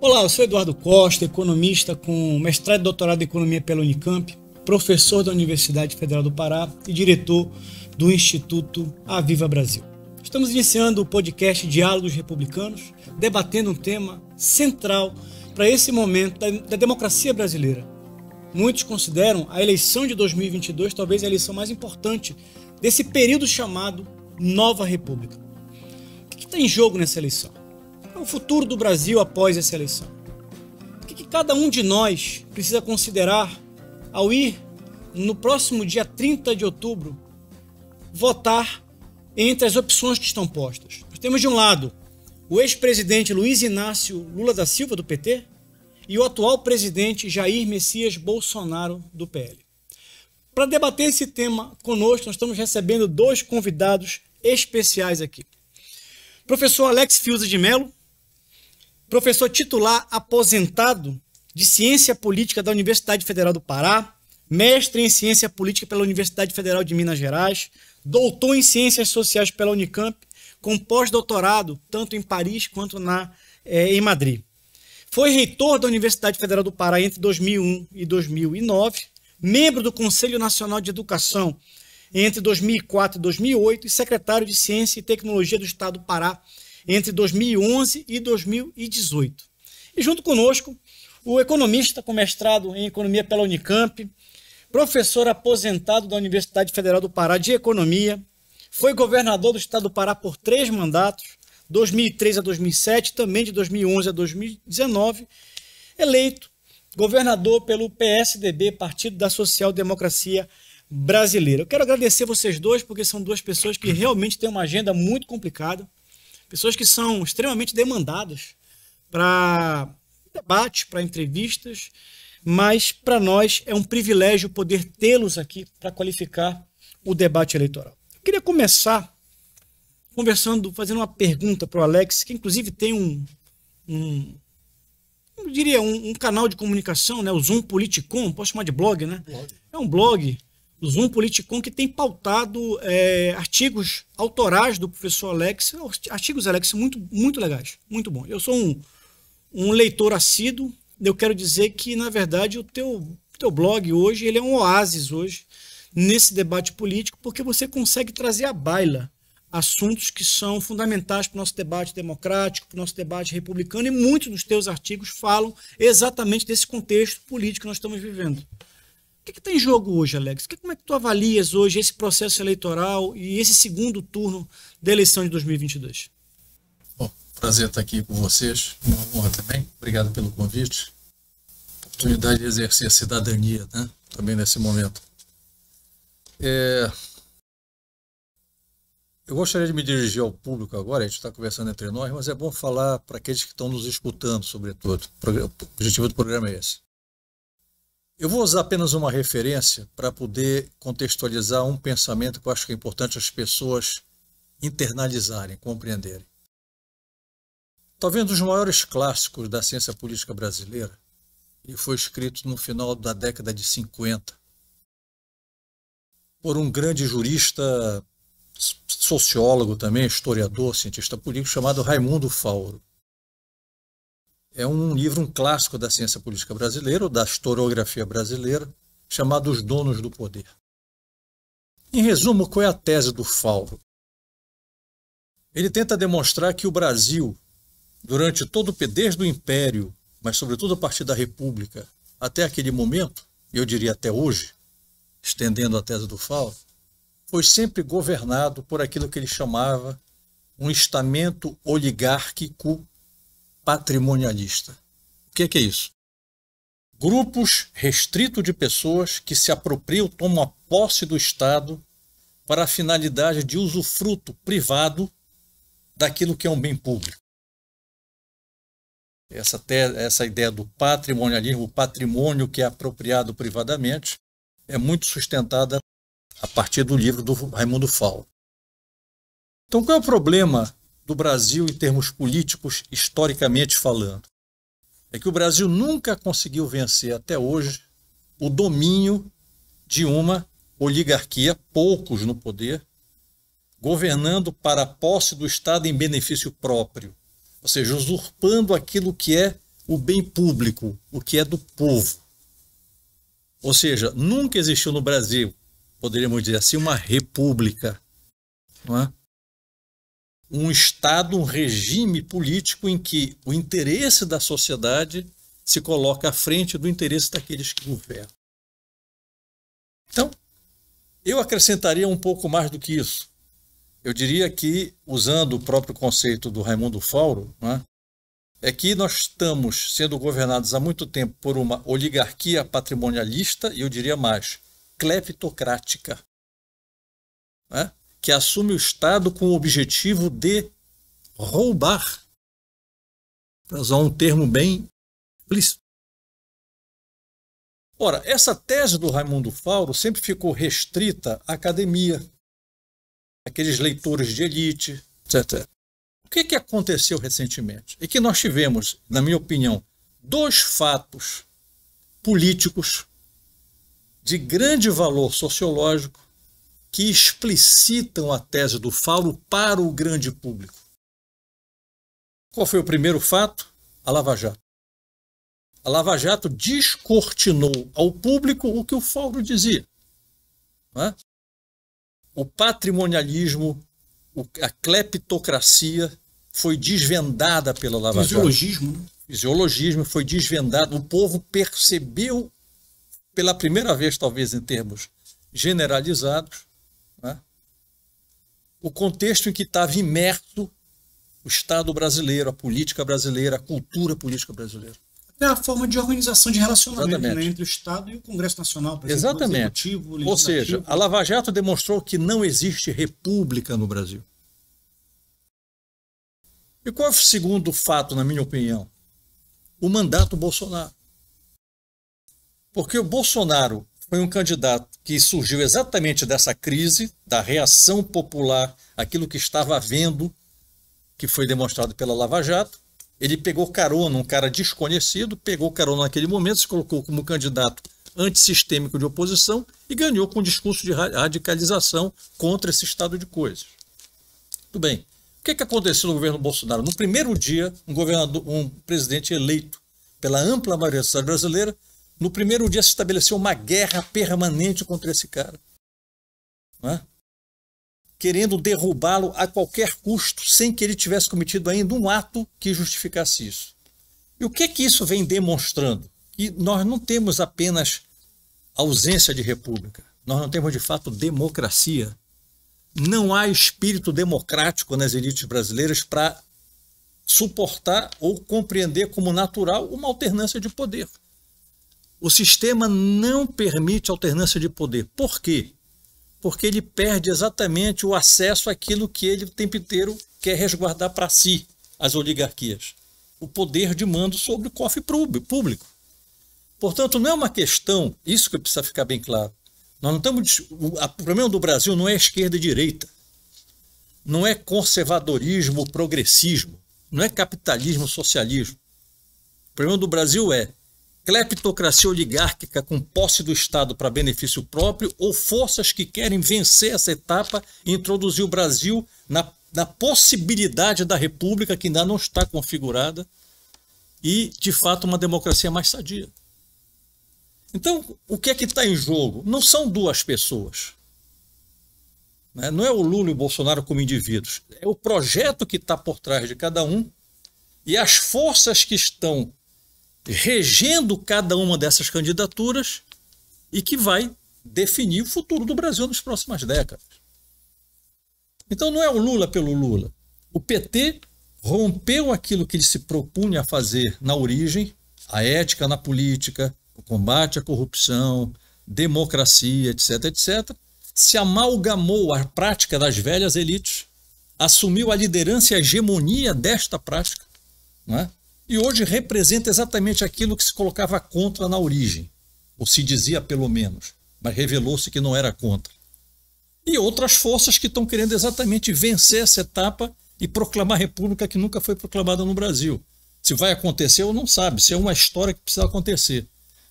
Olá, eu sou Eduardo Costa, economista com mestrado e doutorado em Economia pela Unicamp, professor da Universidade Federal do Pará e diretor do Instituto Aviva Brasil. Estamos iniciando o podcast Diálogos Republicanos, debatendo um tema central para esse momento da democracia brasileira. Muitos consideram a eleição de 2022 talvez a eleição mais importante desse período chamado Nova República. O que está em jogo nessa eleição? É o futuro do Brasil após essa eleição. O que cada um de nós precisa considerar ao ir, no próximo dia 30 de outubro, votar entre as opções que estão postas? Nós temos de um lado o ex-presidente Luiz Inácio Lula da Silva, do PT, e o atual presidente Jair Messias Bolsonaro, do PL. Para debater esse tema conosco, nós estamos recebendo dois convidados especiais aqui. Professor Alex Fiuza de Mello, professor titular aposentado de Ciência Política da Universidade Federal do Pará, mestre em Ciência Política pela Universidade Federal de Minas Gerais, doutor em Ciências Sociais pela Unicamp, com pós-doutorado tanto em Paris quanto em Madrid. Foi reitor da Universidade Federal do Pará entre 2001 e 2009, membro do Conselho Nacional de Educação entre 2004 e 2008 e secretário de Ciência e Tecnologia do Estado do Pará entre 2011 e 2018. E junto conosco, o economista com mestrado em Economia pela Unicamp, professor aposentado da Universidade Federal do Pará de Economia, foi governador do Estado do Pará por 3 mandatos, 2003 a 2007, também de 2011 a 2019, eleito governador pelo PSDB, Partido da Social Democracia Brasileira. Eu quero agradecer vocês dois, porque são duas pessoas que realmente têm uma agenda muito complicada, pessoas que são extremamente demandadas para debates, para entrevistas, mas para nós é um privilégio poder tê-los aqui para qualificar o debate eleitoral. Eu queria começar fazendo uma pergunta para o Alex, que inclusive tem um canal de comunicação, né? O Zoom Politicon, posso chamar de blog, né? É um blog, o Zoom Politicon, que tem pautado artigos autorais do professor Alex, artigos, Alex, muito legais, muito bom. Eu sou um leitor assíduo, eu quero dizer que, na verdade, o teu blog hoje, ele é um oásis hoje, nesse debate político, porque você consegue trazer à baila assuntos que são fundamentais para o nosso debate democrático, para o nosso debate republicano, e muitos dos teus artigos falam exatamente desse contexto político que nós estamos vivendo. O que está em jogo hoje, Alex? Como é que tu avalias hoje esse processo eleitoral e esse segundo turno da eleição de 2022? Bom, prazer estar aqui com vocês, uma honra também, obrigado pelo convite, oportunidade de exercer a cidadania, né? Também nesse momento. Eu gostaria de me dirigir ao público agora, a gente está conversando entre nós, mas é bom falar para aqueles que estão nos escutando, sobretudo. O objetivo do programa é esse. Eu vou usar apenas uma referência para poder contextualizar um pensamento que eu acho que é importante as pessoas internalizarem, compreenderem. Talvez um dos maiores clássicos da ciência política brasileira, ele foi escrito no final da década de 50, por um grande jurista, sociólogo também, historiador, cientista político, chamado Raimundo Fauro. É um livro, um clássico da ciência política brasileira, ou da historiografia brasileira, chamado Os Donos do Poder. Em resumo, qual é a tese do Fauro? Ele tenta demonstrar que o Brasil, durante desde o Império, mas sobretudo a partir da República, até aquele momento, eu diria até hoje, estendendo a tese do Fauro, foi sempre governado por aquilo que ele chamava um estamento oligárquico patrimonialista. O que é isso? Grupos restritos de pessoas que se apropriam, tomam a posse do Estado para a finalidade de usufruto privado daquilo que é um bem público. Essa ideia do patrimonialismo, o patrimônio que é apropriado privadamente, é muito sustentada a partir do livro do Raimundo Fauro. Então, qual é o problema do Brasil em termos políticos, historicamente falando? É que o Brasil nunca conseguiu vencer até hoje o domínio de uma oligarquia, poucos no poder, governando para a posse do Estado em benefício próprio, ou seja, usurpando aquilo que é o bem público, o que é do povo. Ou seja, nunca existiu no Brasil, poderíamos dizer assim, uma república, não é? Um Estado, um regime político em que o interesse da sociedade se coloca à frente do interesse daqueles que governam. Então, eu acrescentaria um pouco mais do que isso. Eu diria que, usando o próprio conceito do Raimundo Fauro, não é que nós estamos sendo governados há muito tempo por uma oligarquia patrimonialista, e eu diria mais, cleptocrática, não é? Que assume o Estado com o objetivo de roubar, para usar um termo bem explícito. Ora, essa tese do Raimundo Fauro sempre ficou restrita à academia, aqueles leitores de elite, etc. O que aconteceu recentemente? É que nós tivemos, na minha opinião, dois fatos políticos de grande valor sociológico que explicitam a tese do Fauro para o grande público. Qual foi o primeiro fato? A Lava Jato. A Lava Jato descortinou ao público o que o Fauro dizia, não é? O patrimonialismo, a cleptocracia foi desvendada pela Lava Jato. Fisiologismo, né? Fisiologismo foi desvendado. O povo percebeu, pela primeira vez, talvez em termos generalizados, né, o contexto em que estava imerso o Estado brasileiro, a política brasileira, a cultura política brasileira. É a forma de organização de relacionamento, né, entre o Estado e o Congresso Nacional. Exatamente. Ou seja, a Lava Jato demonstrou que não existe república no Brasil. E qual é o segundo fato, na minha opinião? O mandato Bolsonaro. Porque o Bolsonaro foi um candidato que surgiu exatamente dessa crise, da reação popular, aquilo que estava havendo, que foi demonstrado pela Lava Jato. Ele pegou carona, um cara desconhecido, pegou carona naquele momento, se colocou como candidato antissistêmico de oposição e ganhou com um discurso de radicalização contra esse estado de coisas. Tudo bem. O que aconteceu no governo Bolsonaro? No primeiro dia, um presidente eleito pela ampla maioria da sociedade brasileira, no primeiro dia se estabeleceu uma guerra permanente contra esse cara, não é? Querendo derrubá-lo a qualquer custo, sem que ele tivesse cometido ainda um ato que justificasse isso. E o que isso vem demonstrando? Que nós não temos apenas ausência de república, nós não temos de fato democracia. Não há espírito democrático nas elites brasileiras para suportar ou compreender como natural uma alternância de poder. O sistema não permite alternância de poder. Por quê? Porque ele perde exatamente o acesso àquilo que ele o tempo inteiro quer resguardar para si, as oligarquias. O poder de mando sobre o cofre público. Portanto, não é uma questão, isso que precisa ficar bem claro. Nós não estamos, o problema do Brasil não é esquerda e direita, não é conservadorismo, progressismo, não é capitalismo, socialismo. O problema do Brasil é cleptocracia oligárquica com posse do Estado para benefício próprio ou forças que querem vencer essa etapa e introduzir o Brasil na possibilidade da república que ainda não está configurada e, de fato, uma democracia mais sadia. Então, o que é que está em jogo? Não são duas pessoas. Não é o Lula e o Bolsonaro como indivíduos. É o projeto que está por trás de cada um e as forças que estão regendo cada uma dessas candidaturas e que vai definir o futuro do Brasil nas próximas décadas. Então não é o Lula pelo Lula. O PT rompeu aquilo que ele se propunha a fazer na origem, a ética na política, o combate à corrupção, democracia, etc., etc., se amalgamou à prática das velhas elites, assumiu a liderança e a hegemonia desta prática, não é? E hoje representa exatamente aquilo que se colocava contra na origem, ou se dizia pelo menos, mas revelou-se que não era contra. E outras forças que estão querendo exatamente vencer essa etapa e proclamar a república que nunca foi proclamada no Brasil. Se vai acontecer ou não sabe, se é uma história que precisa acontecer.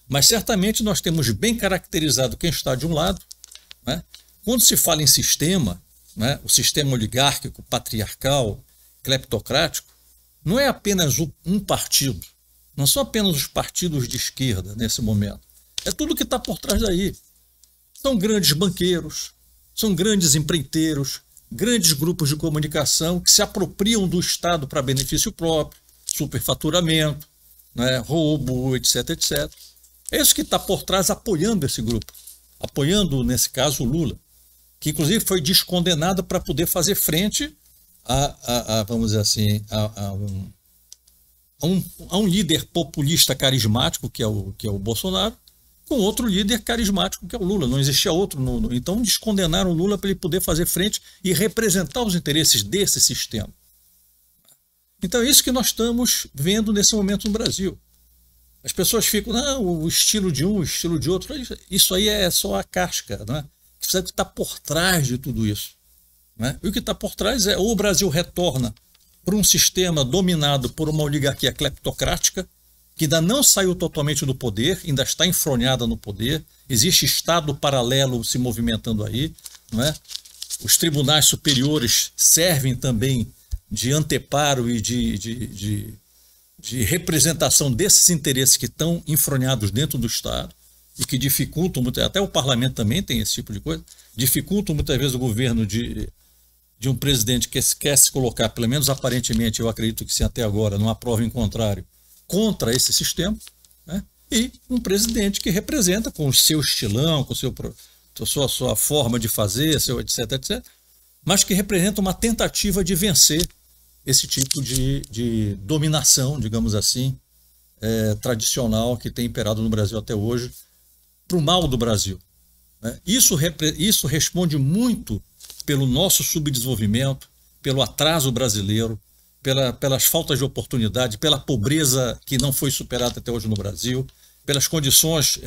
Mas certamente nós temos bem caracterizado quem está de um lado, né? Quando se fala em sistema, né, o sistema oligárquico, patriarcal, cleptocrático, não é apenas um partido, Não são apenas os partidos de esquerda nesse momento. É tudo que está por trás daí. São grandes banqueiros, são grandes empreiteiros, grandes grupos de comunicação que se apropriam do Estado para benefício próprio, superfaturamento, né, roubo, etc, etc. É isso que está por trás apoiando esse grupo, apoiando, nesse caso, o Lula, que inclusive foi descondenado para poder fazer frente vamos dizer assim, a um líder populista carismático, que é o Bolsonaro, com outro líder carismático, que é o Lula. Não existia outro. Então descondenaram o Lula para ele poder fazer frente e representar os interesses desse sistema. Então é isso que nós estamos vendo nesse momento no Brasil. As pessoas ficam, o estilo de um, o estilo de outro. Isso aí é só a casca, né? Que precisa estar por trás de tudo isso. Né? E o que está por trás é ou o Brasil retorna para um sistema dominado por uma oligarquia cleptocrática, que ainda não saiu totalmente do poder, ainda está enfronhada no poder, existe Estado paralelo se movimentando aí, não é? Os tribunais superiores servem também de anteparo e de representação desses interesses que estão enfronhados dentro do Estado e que dificultam, até o parlamento também tem esse tipo de coisa, dificultam muitas vezes o governo de um presidente que quer se colocar, pelo menos aparentemente, eu acredito que sim até agora, não há prova em contrário, contra esse sistema, né? E um presidente que representa com o seu estilão, com a sua forma de fazer, seu etc, etc, mas que representa uma tentativa de vencer esse tipo de dominação, digamos assim, tradicional que tem imperado no Brasil até hoje, para o mal do Brasil. Né? Isso responde muito pelo nosso subdesenvolvimento, pelo atraso brasileiro, pelas faltas de oportunidade, pela pobreza que não foi superada até hoje no Brasil, pelas condições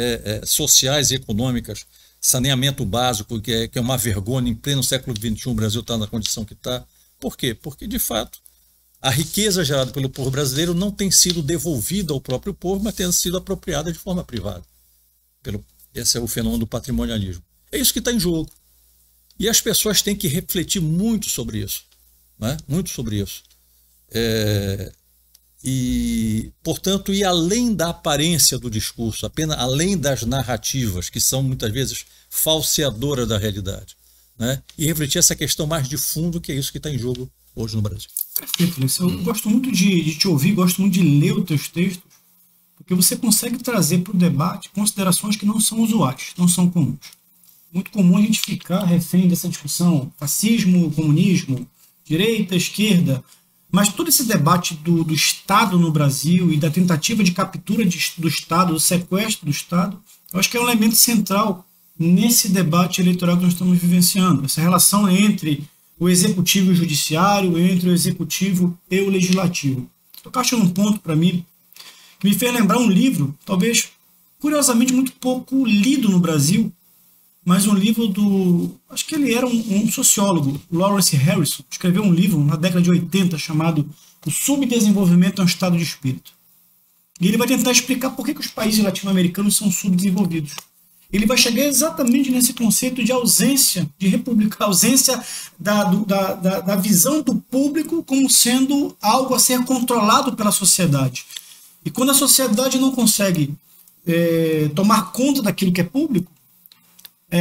sociais e econômicas, saneamento básico, que é uma vergonha, em pleno século XXI o Brasil está na condição que está. Por quê? Porque, de fato, a riqueza gerada pelo povo brasileiro não tem sido devolvida ao próprio povo, mas tem sido apropriada de forma privada. Esse é o fenômeno do patrimonialismo. É isso que está em jogo. E as pessoas têm que refletir muito sobre isso. Né? Muito sobre isso. E, portanto, ir além da aparência do discurso, apenas além das narrativas, que são muitas vezes falseadoras da realidade, né? E refletir essa questão mais de fundo, que é isso que está em jogo hoje no Brasil. Perfeito, Luiz. Eu gosto muito de te ouvir, gosto muito de ler os teus textos, porque você consegue trazer para o debate considerações que não são usuais, não são comuns. Muito comum a gente ficar refém dessa discussão, fascismo, comunismo, direita, esquerda. Mas todo esse debate do Estado no Brasil e da tentativa de captura do Estado, do sequestro do Estado, eu acho que é um elemento central nesse debate eleitoral que nós estamos vivenciando. Essa relação entre o executivo e o judiciário, entre o executivo e o legislativo. Tocaste num ponto para mim que me fez lembrar um livro, talvez curiosamente muito pouco lido no Brasil, mas um livro acho que ele era um sociólogo, Lawrence Harrison, escreveu um livro na década de 80 chamado O Subdesenvolvimento é um Estado de Espírito. E ele vai tentar explicar por que os países latino-americanos são subdesenvolvidos. Ele vai chegar exatamente nesse conceito de ausência de república, ausência da visão do público como sendo algo a ser controlado pela sociedade. E quando a sociedade não consegue tomar conta daquilo que é público,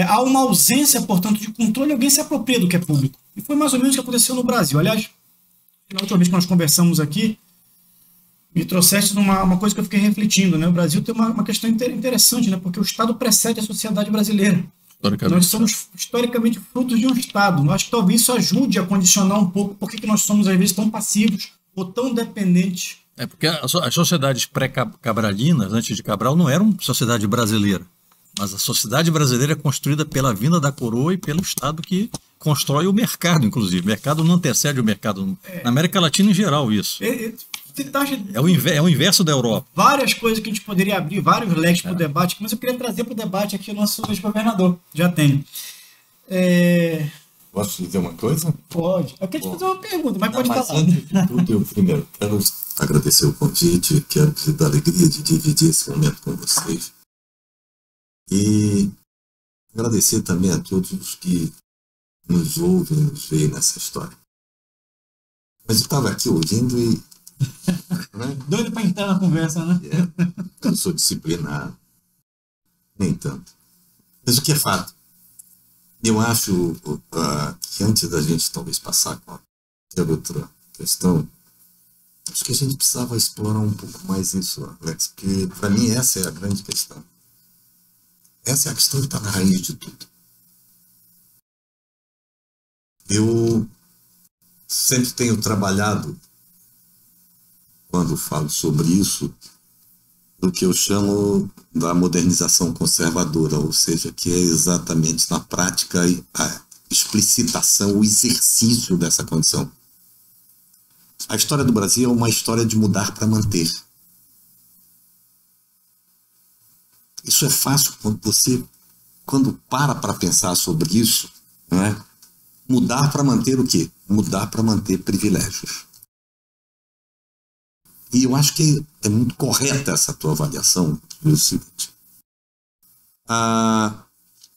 há uma ausência, portanto, de controle, alguém se apropria do que é público. E foi mais ou menos o que aconteceu no Brasil. Aliás, na última vez que nós conversamos aqui, me trouxeste uma coisa que eu fiquei refletindo. Né? O Brasil tem uma questão interessante, né? Porque o Estado precede a sociedade brasileira. Nós somos historicamente frutos de um Estado. Eu acho que talvez isso ajude a condicionar um pouco por que nós somos, às vezes, tão passivos ou tão dependentes. Porque as sociedades pré-cabralinas, antes de Cabral, não eram sociedade brasileira. Mas a sociedade brasileira é construída pela vinda da coroa e pelo Estado que constrói o mercado, inclusive. O mercado não antecede o mercado. Na América Latina, em geral, isso. É o inverso da Europa. Várias coisas que a gente poderia abrir, vários leques para o debate, mas eu queria trazer para o debate aqui o nosso ex-governador. Já tenho. Posso dizer uma coisa? Pode. Eu queria te fazer uma pergunta, mas pode falar. Antes de tudo, eu primeiro quero agradecer o convite, quero dizer da alegria de dividir esse momento com vocês. E agradecer também a todos os que nos ouvem, nos veem nessa história. Mas eu estava aqui ouvindo e Doido para entrar na conversa, né? Eu sou disciplinado. Nem tanto. Mas o que é fato? Eu acho que antes da gente talvez passar com qualquer outra questão, acho que a gente precisava explorar um pouco mais isso, Alex, porque para mim essa é a grande questão. Essa é a questão que está na raiz de tudo. Eu sempre tenho trabalhado, quando falo sobre isso, do que eu chamo da modernização conservadora, ou seja, que é exatamente na prática a explicitação, o exercício dessa condição. A história do Brasil é uma história de mudar para manter. Isso é fácil quando para pensar sobre isso, não é? Mudar para manter o quê? Mudar para manter privilégios. E eu acho que é muito correta essa tua avaliação. É o seguinte.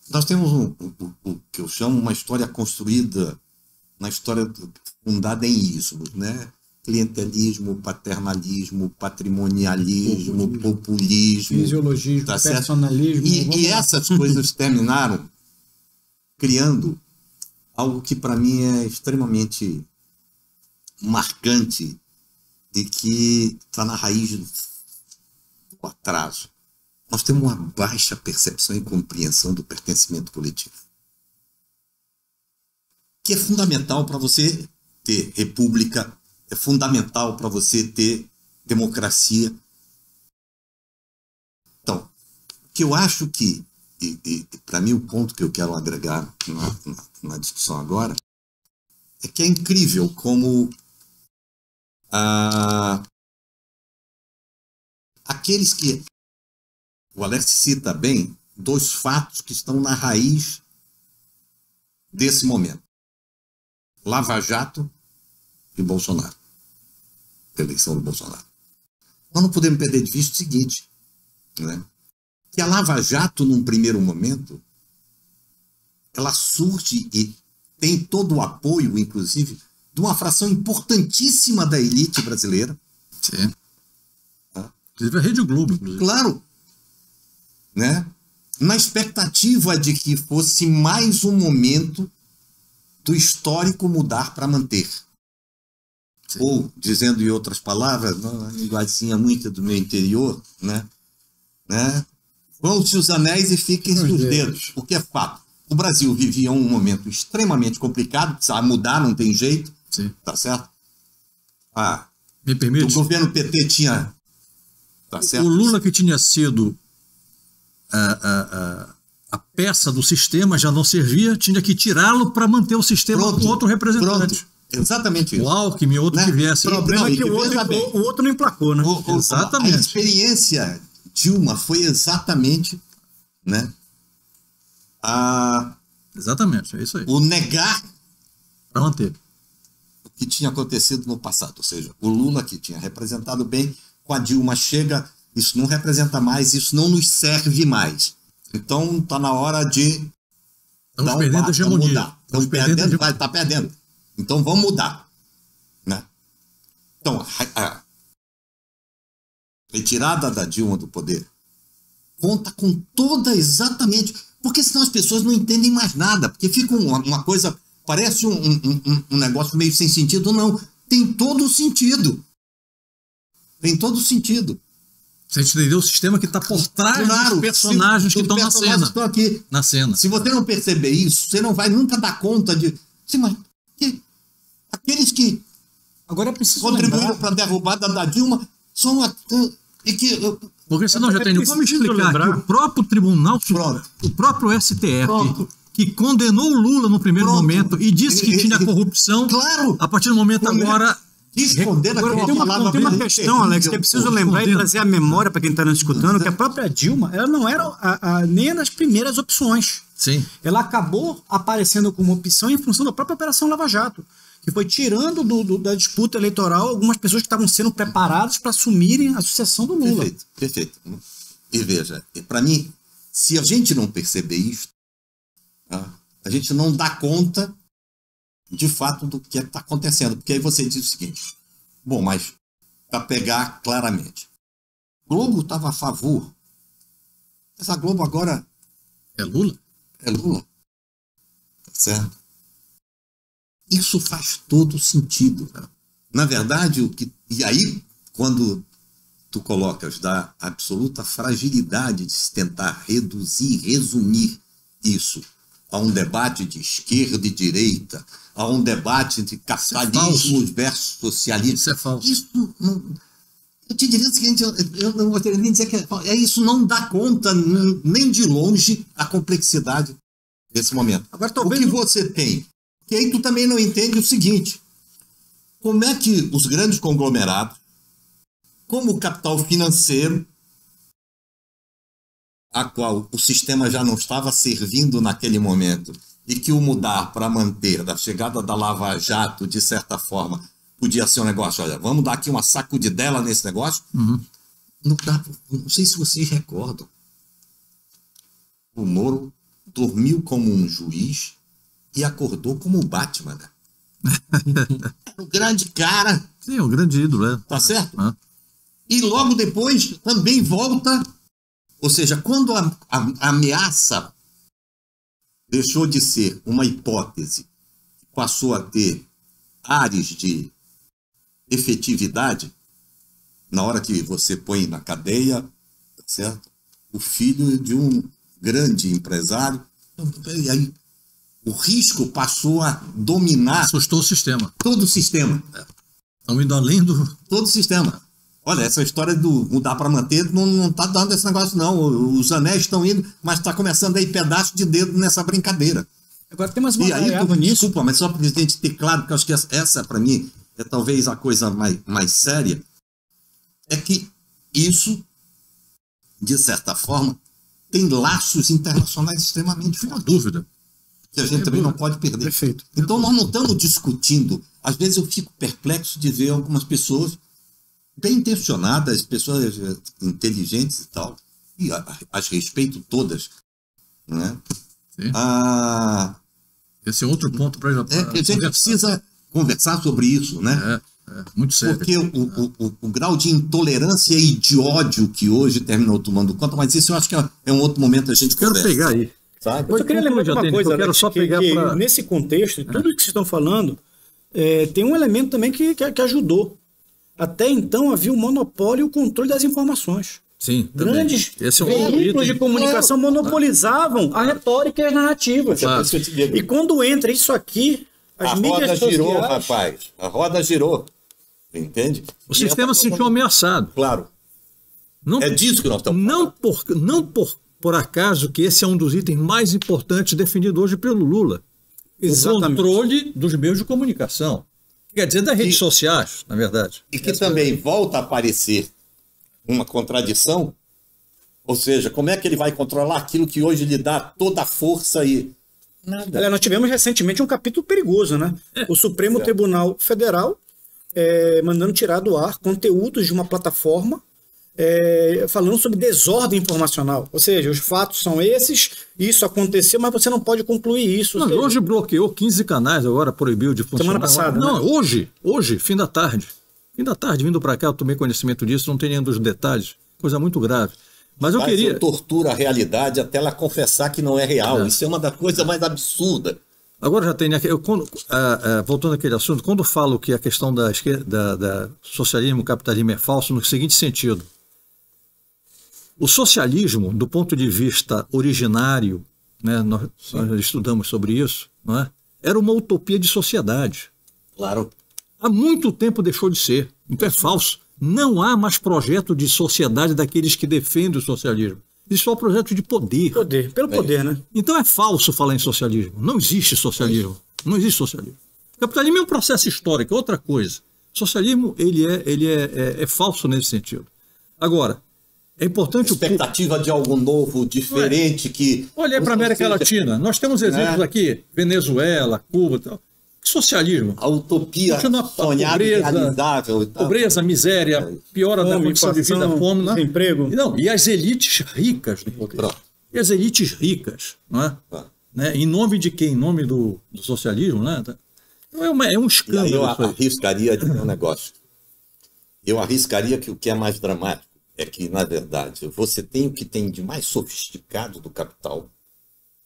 Nós temos o que eu chamo uma história construída, uma história fundada em ismos, né? Clientelismo, paternalismo, patrimonialismo, populismo, fisiologismo, tá personalismo. E essas coisas terminaram criando algo que para mim é extremamente marcante e que está na raiz do atraso. Nós temos uma baixa percepção e compreensão do pertencimento coletivo, que é fundamental para você ter república, é fundamental para você ter democracia. Então, o que eu acho que, para mim o ponto que eu quero agregar na discussão agora, é que é incrível como aqueles que o Alex cita bem, dois fatos que estão na raiz desse momento: Lava Jato e Bolsonaro, a eleição do Bolsonaro. Nós não podemos perder de vista o seguinte, né? Que a Lava Jato, num primeiro momento, ela surge e tem todo o apoio, inclusive, de uma fração importantíssima da elite brasileira. Sim. Inclusive a Rede Globo. Inclusive. Claro. Né? Na expectativa de que fosse mais um momento do histórico mudar para manter. Sim. Ou, dizendo em outras palavras, uma linguazinha muito do meu interior, né? Vão-se os anéis e fiquem os dedos, porque é fato. O Brasil vivia um momento extremamente complicado, precisava mudar, não tem jeito. Sim. Tá certo? Me permite? O governo PT tinha... Tá certo? O Lula, que tinha sido a peça do sistema, já não servia, tinha que tirá-lo para manter o sistema com outro representante. Pronto. Exatamente isso. O Alckmin, outro, né? Que viesse. O problema é que o outro não emplacou, né? Exatamente. A experiência Dilma foi exatamente, né? Exatamente, é isso aí. O negar para manter o que tinha acontecido no passado. Ou seja, o Lula, que tinha representado bem, com a Dilma chega, isso não representa mais, isso não nos serve mais. Então está na hora de estamos perdendo a hegemonia. Estamos perdendo, está perdendo. Então vamos mudar, né? Então a retirada da Dilma do poder conta com toda exatamente, porque senão as pessoas não entendem mais nada, porque fica uma coisa, parece um negócio meio sem sentido. Não, tem todo o sentido. Tem todo o sentido. Você entendeu o sistema que está por trás dos personagens que estão na cena. Estão aqui. Na cena. Se você não perceber isso, você não vai nunca dar conta de... Sim, mas aqueles que agora preciso contribuíram para a derrubada da Dilma são... Porque senão já tem como explicar que o próprio Tribunal Supremo, o próprio STF, que condenou o Lula no primeiro momento e disse que tinha corrupção, claro, a partir do momento agora... Agora, tem uma questão, Alex, que é preciso lembrar e trazer a memória para quem está nos escutando, que a própria Dilma, ela não era nem das primeiras opções. Sim. Ela acabou aparecendo como opção em função da própria Operação Lava Jato, que foi tirando da disputa eleitoral algumas pessoas que estavam sendo preparadas para assumirem a sucessão do Lula. Perfeito, perfeito. E veja, para mim, se a gente não perceber isso, a gente não dá conta de fato do que está acontecendo. Porque aí você diz o seguinte: bom, mas para pegar claramente. Globo estava a favor, mas a Globo agora É Lula? é Lula. Tá certo? Isso faz todo sentido. Cara. Na verdade, e aí, quando tu colocas da absoluta fragilidade de se tentar reduzir, resumir isso a um debate de esquerda e direita, a um debate de capitalismo versus socialismo. Isso é falso. Isso não, eu te diria o seguinte, eu não gostaria nem de dizer que isso não dá conta nem de longe a complexidade desse momento. Agora, talvez o que você tem, que aí tu também não entende o seguinte, como é que os grandes conglomerados, como o capital financeiro, a qual o sistema já não estava servindo naquele momento, e que o mudar para manter, da chegada da Lava Jato, de certa forma, podia ser um negócio, olha, vamos dar aqui uma sacudidela nesse negócio. Não sei se vocês recordam. O Moro dormiu como um juiz e acordou como o Batman. Né? Era um grande cara. Sim, um grande ídolo, é. Tá certo? E logo depois também volta. Ou seja, quando a ameaça deixou de ser uma hipótese, passou a ter ares de efetividade, na hora que você põe na cadeia, certo? O filho de um grande empresário, e aí o risco passou a dominar. Assustou o sistema. Todo o sistema. Estão indo além do... Todo o sistema. Olha, essa história do mudar para manter não está dando esse negócio, não. Os anéis estão indo, mas está começando aí pedaço de dedo nessa brincadeira. Agora tem mais uma E aí, variável nisso. desculpa, mas só para a gente ter claro, porque eu acho que essa para mim, é talvez a coisa mais séria, é que isso, de certa forma, tem laços internacionais extremamente Sem fortes, dúvida. que a gente também não pode perder. Perfeito. Então, nós não estamos discutindo. Às vezes eu fico perplexo de ver algumas pessoas bem intencionadas, pessoas inteligentes e tal, e as respeito todas, né? Sim. Esse é outro ponto para que a gente precisa conversar sobre isso, né? Muito sério. Porque o grau de intolerância e de ódio que hoje terminou tomando conta, mas isso eu acho que é um outro momento a gente Quero conversa. pegar aí. Sabe? Eu só queria lembrar de uma coisa, eu quero Alex, só pegar pra... nesse contexto, tudo que vocês estão falando, tem um elemento também que ajudou. Até então havia o monopólio e o controle das informações. Sim, também. Grandes Esse é um outro veículos item. de comunicação monopolizavam a retórica e as narrativas. Claro. Isso que eu te digo. E quando entra isso aqui, as A mídias roda girou, sociais... rapaz. A roda girou. Entende? O sistema se sentiu ameaçado. Claro. Não, É disso que nós estamos falando. não por acaso que esse é um dos itens mais importantes defendido hoje pelo Lula. Exatamente. O controle dos meios de comunicação. Quer dizer, das redes sociais, na verdade. E que também volta a aparecer uma contradição, ou seja, como é que ele vai controlar aquilo que hoje lhe dá toda a força e nada. Aliás, nós tivemos recentemente um capítulo perigoso, né? O Supremo Tribunal Federal mandando tirar do ar conteúdos de uma plataforma falando sobre desordem informacional. Ou seja, os fatos são esses, isso aconteceu, mas você não pode concluir isso. Não, hoje bloqueou 15 canais, agora proibiu de funcionar. Semana passada, Não, né? hoje, fim da tarde. Fim da tarde, vindo para cá, eu tomei conhecimento disso, não tem nenhum dos detalhes. Coisa muito grave. Mas eu queria... tortura a realidade até ela confessar que não é real. Isso é uma das coisas mais absurdas. Agora já tem... voltando àquele assunto, quando falo que a questão da socialismo e capitalismo é falso, no seguinte sentido. O socialismo, do ponto de vista originário, né, nós estudamos sobre isso, não é? Era uma utopia de sociedade. Claro. Há muito tempo deixou de ser. Então é falso. Não há mais projeto de sociedade daqueles que defendem o socialismo. Existe só projeto de poder. Pelo poder, né? Então é falso falar em socialismo. Não existe socialismo. Não existe socialismo. O capitalismo é um processo histórico, é outra coisa. O socialismo ele é falso nesse sentido. Agora, é importante... Expectativa de algo novo, diferente, que... Olha para a América Latina. Nós temos exemplos aqui. Venezuela, Cuba e tal. Socialismo. A utopia sonhada e realizável. Pobreza, miséria, piora da condição de vida, fome. Desemprego. Não, e as elites ricas do poder. Pronto. E as elites ricas, não é? Né? Em nome de quem? Em nome do socialismo, né? Então é um E aí escândalo. eu arriscaria de um negócio. Eu arriscaria que o que é mais dramático é que, na verdade, você tem o que tem de mais sofisticado do capital,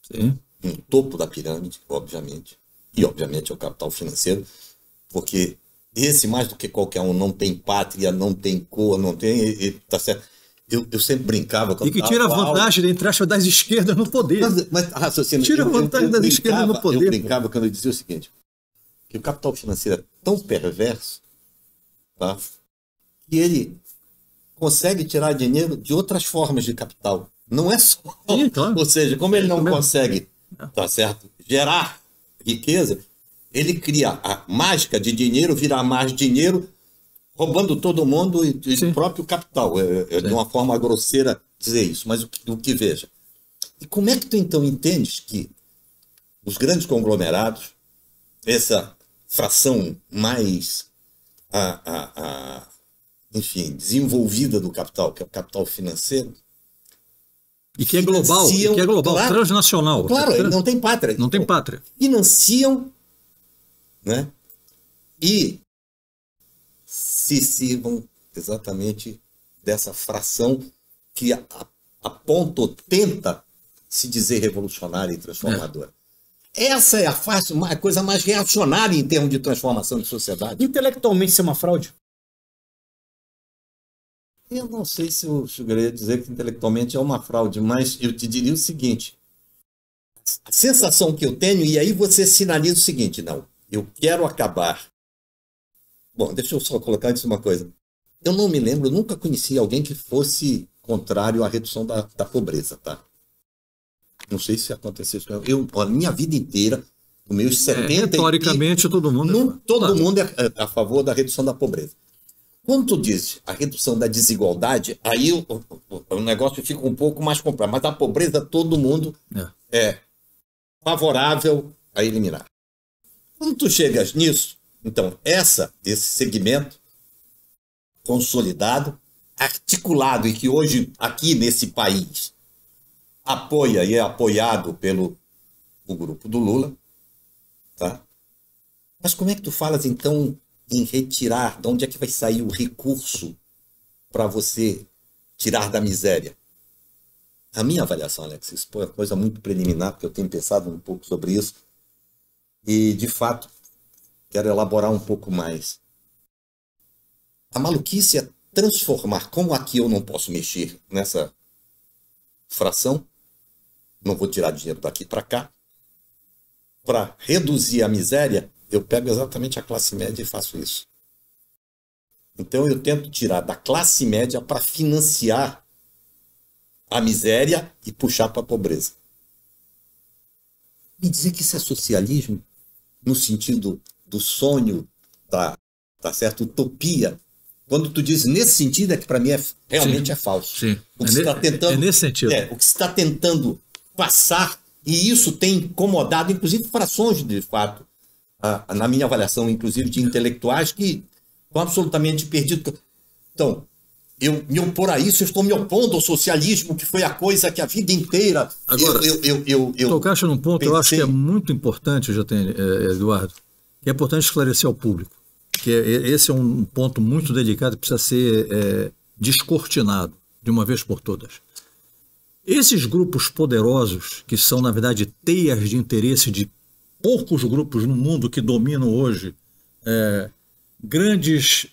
Sim. no topo da pirâmide, obviamente, e obviamente é o capital financeiro, porque esse, mais do que qualquer um, não tem pátria, não tem cor, não tem... Tá certo? Eu sempre brincava... E que tira vantagem, entre aspas, das esquerdas no poder. Mas raciocínio, tira vantagem das esquerdas no poder. Eu brincava quando eu dizia o seguinte, que o capital financeiro é tão perverso, tá, que ele consegue tirar dinheiro de outras formas de capital. Não é só... Sim, claro. Ou seja, como ele não consegue, tá certo, gerar riqueza, ele cria a mágica de dinheiro, virar mais dinheiro, roubando todo mundo e o próprio capital. É de uma forma grosseira dizer isso, mas o que veja. E como é que tu então entendes que os grandes conglomerados, essa fração mais enfim, desenvolvida do capital, que é o capital financeiro, e que é global, claro, transnacional. Claro, não tem pátria. Não tem pátria. Financiam, né? E se sirvam exatamente dessa fração que aponta ou tenta se dizer revolucionária e transformadora. Essa é a coisa mais reacionária em termos de transformação de sociedade. Intelectualmente, isso é uma fraude? Eu não sei se eu chegaria a dizer que intelectualmente é uma fraude, mas eu te diria o seguinte, a sensação que eu tenho, e aí você sinaliza o seguinte, não, eu quero acabar. Bom, deixa eu só colocar antes uma coisa. Eu não me lembro, eu nunca conheci alguém que fosse contrário à redução da pobreza, tá? Não sei se aconteceu isso. A minha vida inteira, os meus 70... Teoricamente, todo mundo... Todo mundo é a favor da redução da pobreza. Quando tu diz a redução da desigualdade, aí o negócio fica um pouco mais complexo. Mas a pobreza, todo mundo é favorável a eliminar. Quando tu chegas nisso, então, esse segmento consolidado, articulado, e que hoje, aqui nesse país, apoia e é apoiado pelo grupo do Lula, tá? Mas como é que tu falas, então, em retirar, de onde é que vai sair o recurso para você tirar da miséria? A minha avaliação, Alex, isso foi uma coisa muito preliminar, porque eu tenho pensado um pouco sobre isso, e, de fato, quero elaborar um pouco mais. A maluquice é transformar, como aqui eu não posso mexer nessa fração, não vou tirar dinheiro daqui para cá, para reduzir a miséria, eu pego exatamente a classe média e faço isso. Então eu tento tirar da classe média para financiar a miséria e puxar para a pobreza. Me dizer que isso é socialismo, no sentido do sonho, da certa utopia, quando tu diz nesse sentido, é que para mim realmente é falso. Sim. O que se está tentando, é nesse sentido. O que se está tentando passar, e isso tem incomodado, inclusive, frações, de fato, na minha avaliação, inclusive, de intelectuais que estão absolutamente perdidos. Então, eu me opor a isso, eu estou me opondo ao socialismo, que foi a coisa que a vida inteira... Agora, tocaste num ponto, eu acho que é muito importante, Eduardo, que é importante esclarecer ao público, que esse é um ponto muito delicado que precisa ser descortinado de uma vez por todas. Esses grupos poderosos, que são, na verdade, teias de interesse de poucos grupos no mundo que dominam hoje grandes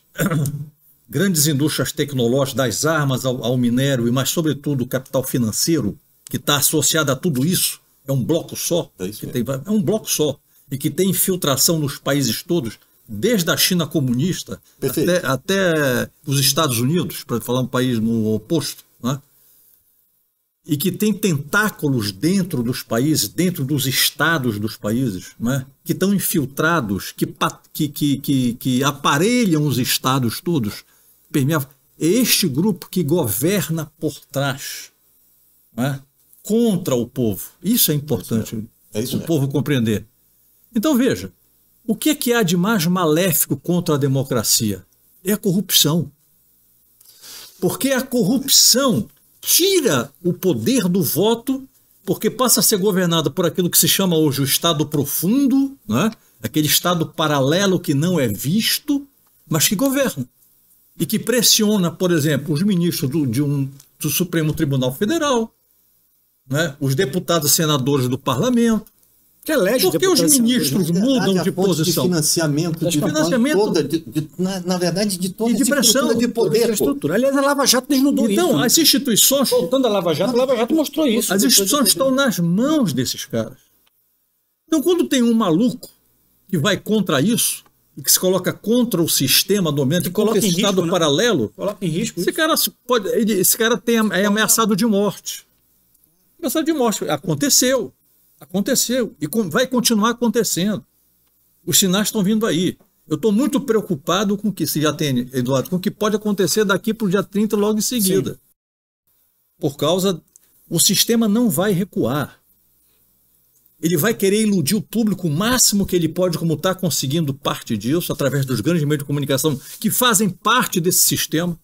indústrias tecnológicas, das armas ao minério, mas, sobretudo, o capital financeiro, que está associado a tudo isso, é um bloco só. É um bloco só. E que tem infiltração nos países todos, desde a China comunista até os Estados Unidos, para falar um país no oposto, né? E que tem tentáculos dentro dos países, dentro dos estados dos países, né? Que estão infiltrados, que aparelham os estados todos. É este grupo que governa por trás, né? Contra o povo. Isso é importante o povo compreender. Então veja, o que há de mais maléfico contra a democracia? É a corrupção. Porque a corrupção tira o poder do voto, porque passa a ser governada por aquilo que se chama hoje o Estado profundo, né? Aquele Estado paralelo que não é visto, mas que governa. e que pressiona, por exemplo, os ministros do Supremo Tribunal Federal, né? Os deputados e senadores do parlamento. Que elege Porque os ministros mudam de posição. De financiamento, na verdade, de toda e de pressão, de poder. Estrutura. Aliás, a Lava Jato desnudou isso. Então, as instituições... Voltando à Lava Jato mostrou isso. As instituições estão nas mãos desses caras. Então, quando tem um maluco que vai contra isso, e que se coloca contra o sistema dominante, e coloca em Estado paralelo, coloca em risco esse cara é ameaçado de morte. Ameaçado de morte. Aconteceu. E vai continuar acontecendo. Os sinais estão vindo aí. Eu estou muito preocupado com o que se já tem, Eduardo, com o que pode acontecer daqui para o dia 30 logo em seguida. Sim. Por causa... O sistema não vai recuar. Ele vai querer iludir o público o máximo que ele pode, como está conseguindo parte disso, através dos grandes meios de comunicação que fazem parte desse sistema,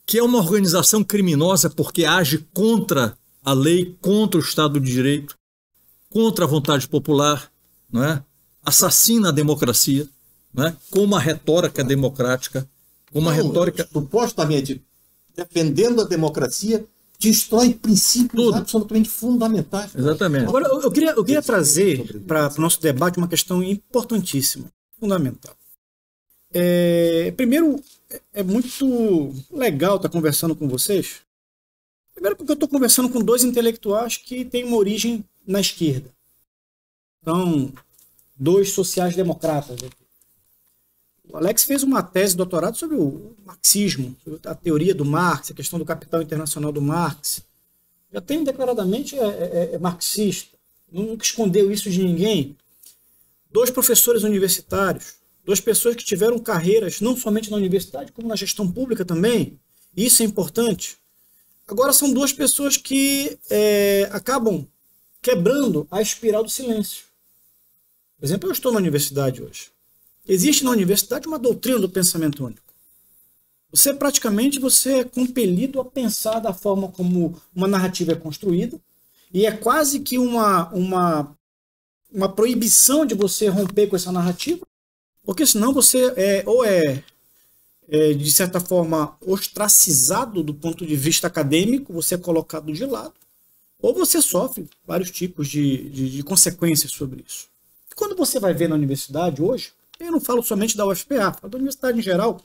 que é uma organização criminosa porque age contra a lei, contra o Estado de Direito, contra a vontade popular, não é? Assassina a democracia, não é? Com uma retórica democrática, com uma retórica... Supostamente, defendendo a democracia, destrói princípios absolutamente fundamentais. Exatamente. Agora, eu queria trazer para o nosso debate uma questão importantíssima, fundamental. Primeiro, é muito legal estar conversando com vocês. Primeiro porque eu estou conversando com dois intelectuais que têm uma origem na esquerda. Então, dois sociais-democratas. O Alex fez uma tese de doutorado sobre o marxismo, sobre a teoria do Marx, a questão do capital internacional do Marx. Já tem declaradamente marxista, nunca escondeu isso de ninguém. Dois professores universitários, duas pessoas que tiveram carreiras não somente na universidade, como na gestão pública também. Isso é importante. Agora são duas pessoas que acabam quebrando a espiral do silêncio. Por exemplo, eu estou na universidade hoje. Existe na universidade uma doutrina do pensamento único. Você é compelido a pensar da forma como uma narrativa é construída, e é quase que uma proibição de você romper com essa narrativa, porque senão você de certa forma, ostracizado do ponto de vista acadêmico, você é colocado de lado, ou você sofre vários tipos de consequências sobre isso. E quando você vai ver na universidade hoje, eu não falo somente da UFPA, falo da universidade em geral,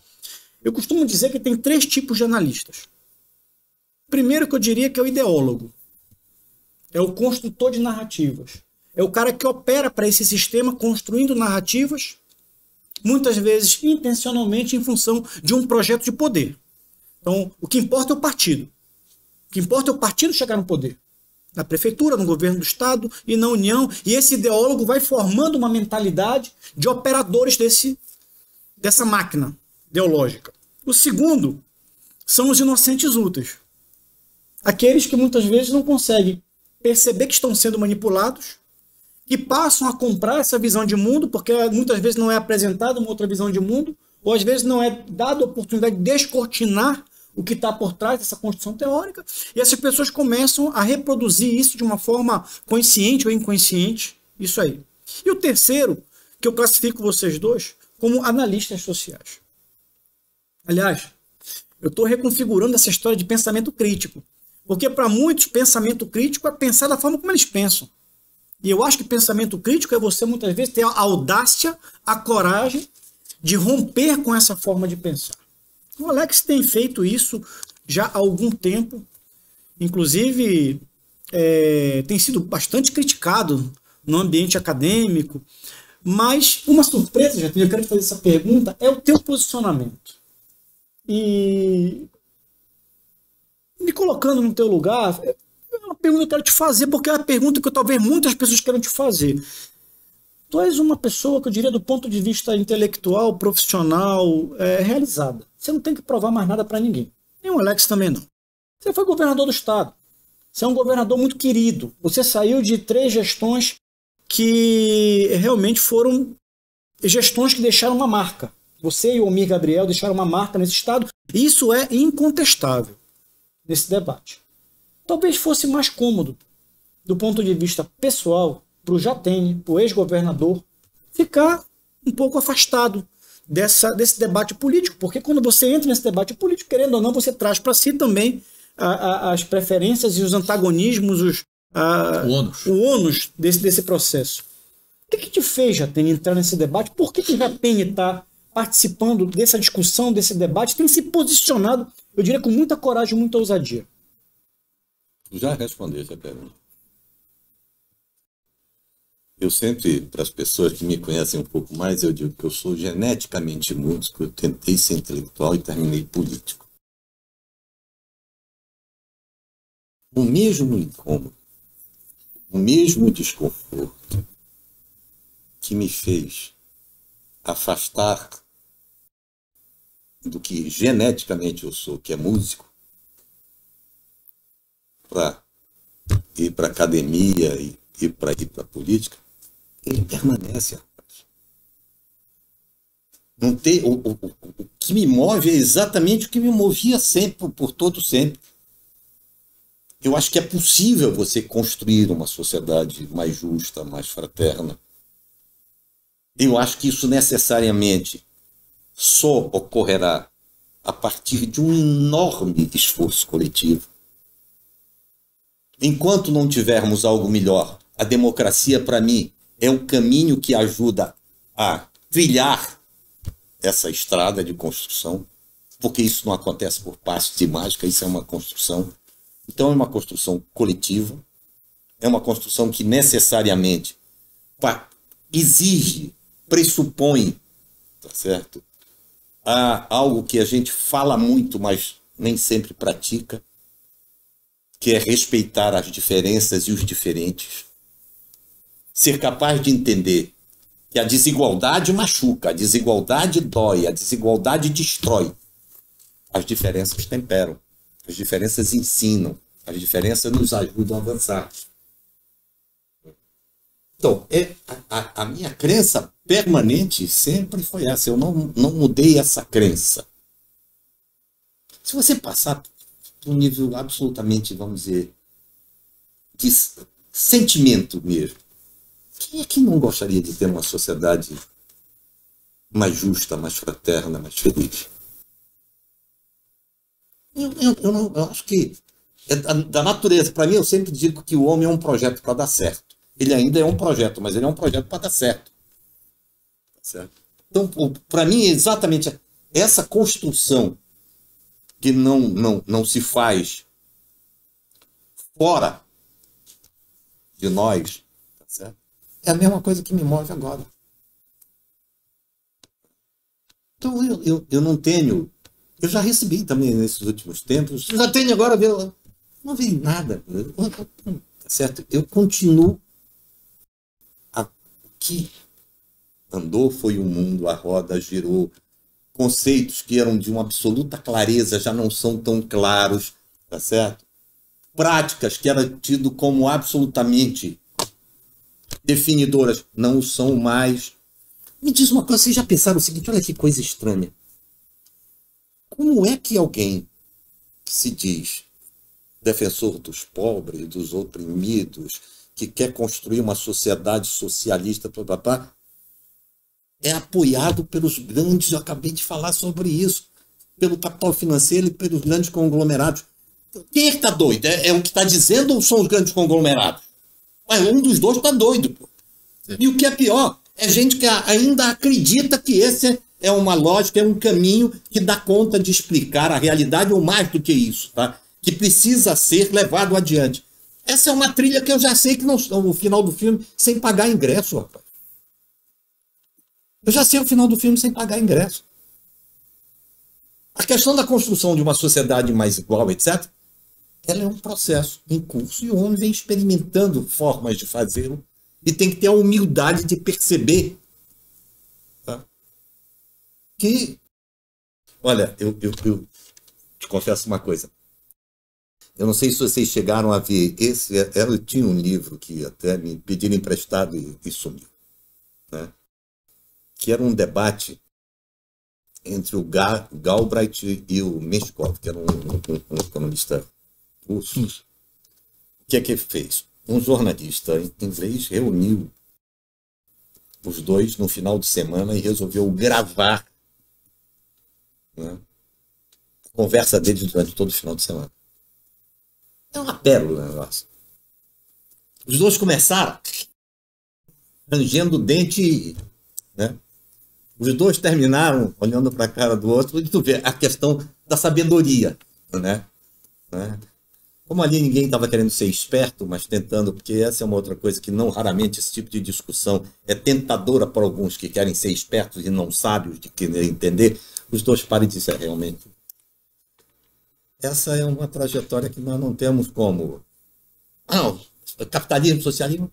eu costumo dizer que tem 3 tipos de analistas. Primeiro, que eu diria que é o ideólogo, é o construtor de narrativas, é o cara que opera para esse sistema construindo narrativas, muitas vezes intencionalmente em função de um projeto de poder. Então, o que importa é o partido. O que importa é o partido chegar no poder. Na prefeitura, no governo do estado e na União. E esse ideólogo vai formando uma mentalidade de operadores dessa máquina ideológica. O segundo são os inocentes úteis. Aqueles que muitas vezes não conseguem perceber que estão sendo manipulados, que passam a comprar essa visão de mundo, porque muitas vezes não é apresentada uma outra visão de mundo, ou às vezes não é dada a oportunidade de descortinar o que está por trás dessa construção teórica, e essas pessoas começam a reproduzir isso de uma forma consciente ou inconsciente, isso aí. E o terceiro, que eu classifico vocês dois como analistas sociais. Aliás, eu estou reconfigurando essa história de pensamento crítico, porque para muitos pensamento crítico é pensar da forma como eles pensam. E eu acho que pensamento crítico é você muitas vezes ter a audácia, a coragem de romper com essa forma de pensar. O Alex tem feito isso já há algum tempo, inclusive tem sido bastante criticado no ambiente acadêmico, mas uma surpresa, já eu quero te fazer essa pergunta, é o teu posicionamento. E me colocando no teu lugar, é uma pergunta que eu quero te fazer, porque é uma pergunta que talvez muitas pessoas queiram te fazer. Tu és uma pessoa que eu diria do ponto de vista intelectual, profissional, realizada. Você não tem que provar mais nada para ninguém. Nem o Alex também não. Você foi governador do estado. Você é um governador muito querido. Você saiu de 3 gestões que realmente foram gestões que deixaram uma marca. Você e o Almir Gabriel deixaram uma marca nesse estado. E isso é incontestável nesse debate. Talvez fosse mais cômodo, do ponto de vista pessoal, para o Jatene, para o ex-governador, ficar um pouco afastado desse debate político, porque quando você entra nesse debate político, querendo ou não, você traz para si também as preferências e os antagonismos, o ônus desse processo. O que te fez, Jatene, entrar nesse debate? Por que Jatene está participando dessa discussão, desse debate, tem se posicionado, eu diria, com muita coragem e muita ousadia? Já respondi essa pergunta. Eu sempre, para as pessoas que me conhecem um pouco mais, eu digo que eu sou geneticamente músico, eu tentei ser intelectual e terminei político. O mesmo incômodo, o mesmo desconforto que me fez afastar do que geneticamente eu sou, que é músico, para ir para a academia e ir para a política, ele permanece, rapaz. Não tem, o que me move é exatamente o que me movia sempre, por todo sempre. Eu acho que é possível você construir uma sociedade mais justa, mais fraterna. Eu acho que isso necessariamente só ocorrerá a partir de um enorme esforço coletivo. Enquanto não tivermos algo melhor, a democracia, para mim, é um caminho que ajuda a trilhar essa estrada de construção, porque isso não acontece por passos de mágica, isso é uma construção. Então é uma construção coletiva, é uma construção que necessariamente exige, pressupõe, tá certo? Há algo que a gente fala muito, mas nem sempre pratica, que é respeitar as diferenças e os diferentes. Ser capaz de entender que a desigualdade machuca, a desigualdade dói, a desigualdade destrói. As diferenças temperam, as diferenças ensinam, as diferenças nos ajudam a avançar. Então, a minha crença permanente sempre foi essa. Eu não mudei essa crença. Se você passar por um nível absolutamente, vamos dizer, de sentimento mesmo, quem é que não gostaria de ter uma sociedade mais justa, mais fraterna, mais feliz? Eu acho que é da natureza. Para mim, eu sempre digo que o homem é um projeto para dar certo. Ele ainda é um projeto, mas ele é um projeto para dar certo. Certo? Então, para mim, é exatamente essa construção que não se faz fora de nós, tá certo? É a mesma coisa que me move agora. Então, eu não tenho... Eu já recebi também nesses últimos tempos. Já tenho agora... Não veio nada. Tá certo? Eu continuo... O que andou foi o mundo, a roda girou. Conceitos que eram de uma absoluta clareza já não são tão claros. Tá certo? Práticas que eram tido como absolutamente definidoras não são mais. Me diz uma coisa, vocês já pensaram o seguinte, olha que coisa estranha. Como é que alguém que se diz defensor dos pobres, dos oprimidos, que quer construir uma sociedade socialista, é apoiado pelos grandes, eu acabei de falar sobre isso, pelo capital financeiro e pelos grandes conglomerados. Quem é que está doido? É o que está dizendo ou são os grandes conglomerados? Mas um dos dois está doido. Pô. E o que é pior, é gente que ainda acredita que esse é uma lógica, é um caminho que dá conta de explicar a realidade ou mais do que isso, tá? Que precisa ser levado adiante. Essa é uma trilha que eu já sei que não estão no final do filme sem pagar ingresso, rapaz. Eu já sei o final do filme sem pagar ingresso. A questão da construção de uma sociedade mais igual, etc., ela é um processo em curso e o homem vem experimentando formas de fazê-lo e tem que ter a humildade de perceber, tá? Que, olha, eu te confesso uma coisa. Eu não sei se vocês chegaram a ver eu tinha um livro que até me pediram emprestado e sumiu, né? Que era um debate entre o Galbraith e o Menshikov, que era um economista russo. O que é que ele fez? Um jornalista inglês reuniu os dois no final de semana e resolveu gravar né? A conversa deles durante todo o final de semana. É uma pérola o negócio. Os dois começaram rangendo o dente, né? Os dois terminaram olhando para a cara do outro, e tu vê a questão da sabedoria, né? Como ali ninguém estava querendo ser esperto, mas tentando, porque essa é uma outra coisa que não raramente esse tipo de discussão é tentadora para alguns que querem ser espertos e não sábios de querer entender, os dois param e dizem, realmente, essa é uma trajetória que nós não temos como... Não, capitalismo, socialismo...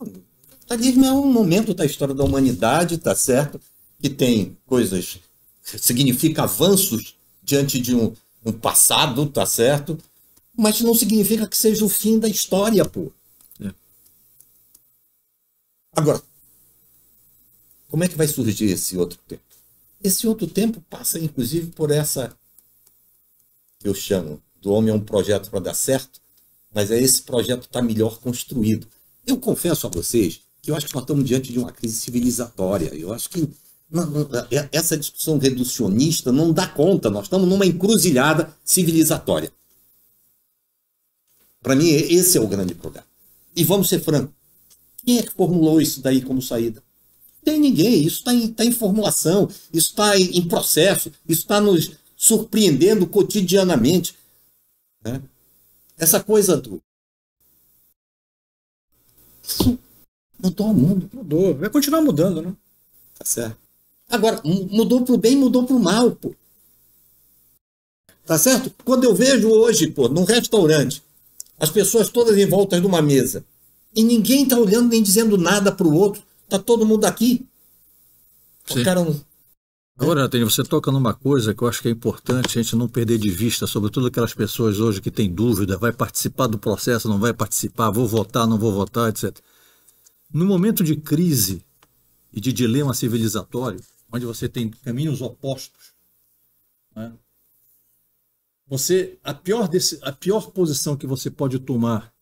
Não, capitalismo é um momento da história da humanidade, tá certo? Que tem coisas... Significa avanços diante de um passado, tá certo? Mas não significa que seja o fim da história, pô. É. Agora, como é que vai surgir esse outro tempo? Esse outro tempo passa, inclusive, por essa que eu chamo do homem é um projeto para dar certo, mas é esse projeto está melhor construído. Eu confesso a vocês que eu acho que nós estamos diante de uma crise civilizatória. Eu acho que essa discussão reducionista não dá conta. Nós estamos numa encruzilhada civilizatória. Para mim, esse é o grande problema. E vamos ser francos. Quem é que formulou isso daí como saída? Não tem ninguém. Isso está em formulação, isso está em processo, isso está nos surpreendendo cotidianamente. Né? Essa coisa do... Isso mudou o mundo. Mudou. Vai continuar mudando, né? Tá certo. Agora, mudou para o bem, mudou para o mal, pô. Tá certo? Quando eu vejo hoje, pô, num restaurante, as pessoas todas em volta de uma mesa, e ninguém está olhando nem dizendo nada para o outro, tá todo mundo aqui. Sim. O cara não... Agora, Antônio, você toca numa coisa que eu acho que é importante a gente não perder de vista, sobretudo aquelas pessoas hoje que têm dúvida, vai participar do processo, não vai participar, vou votar, não vou votar, etc. No momento de crise e de dilema civilizatório, onde você tem caminhos opostos, né? A pior posição que você pode tomar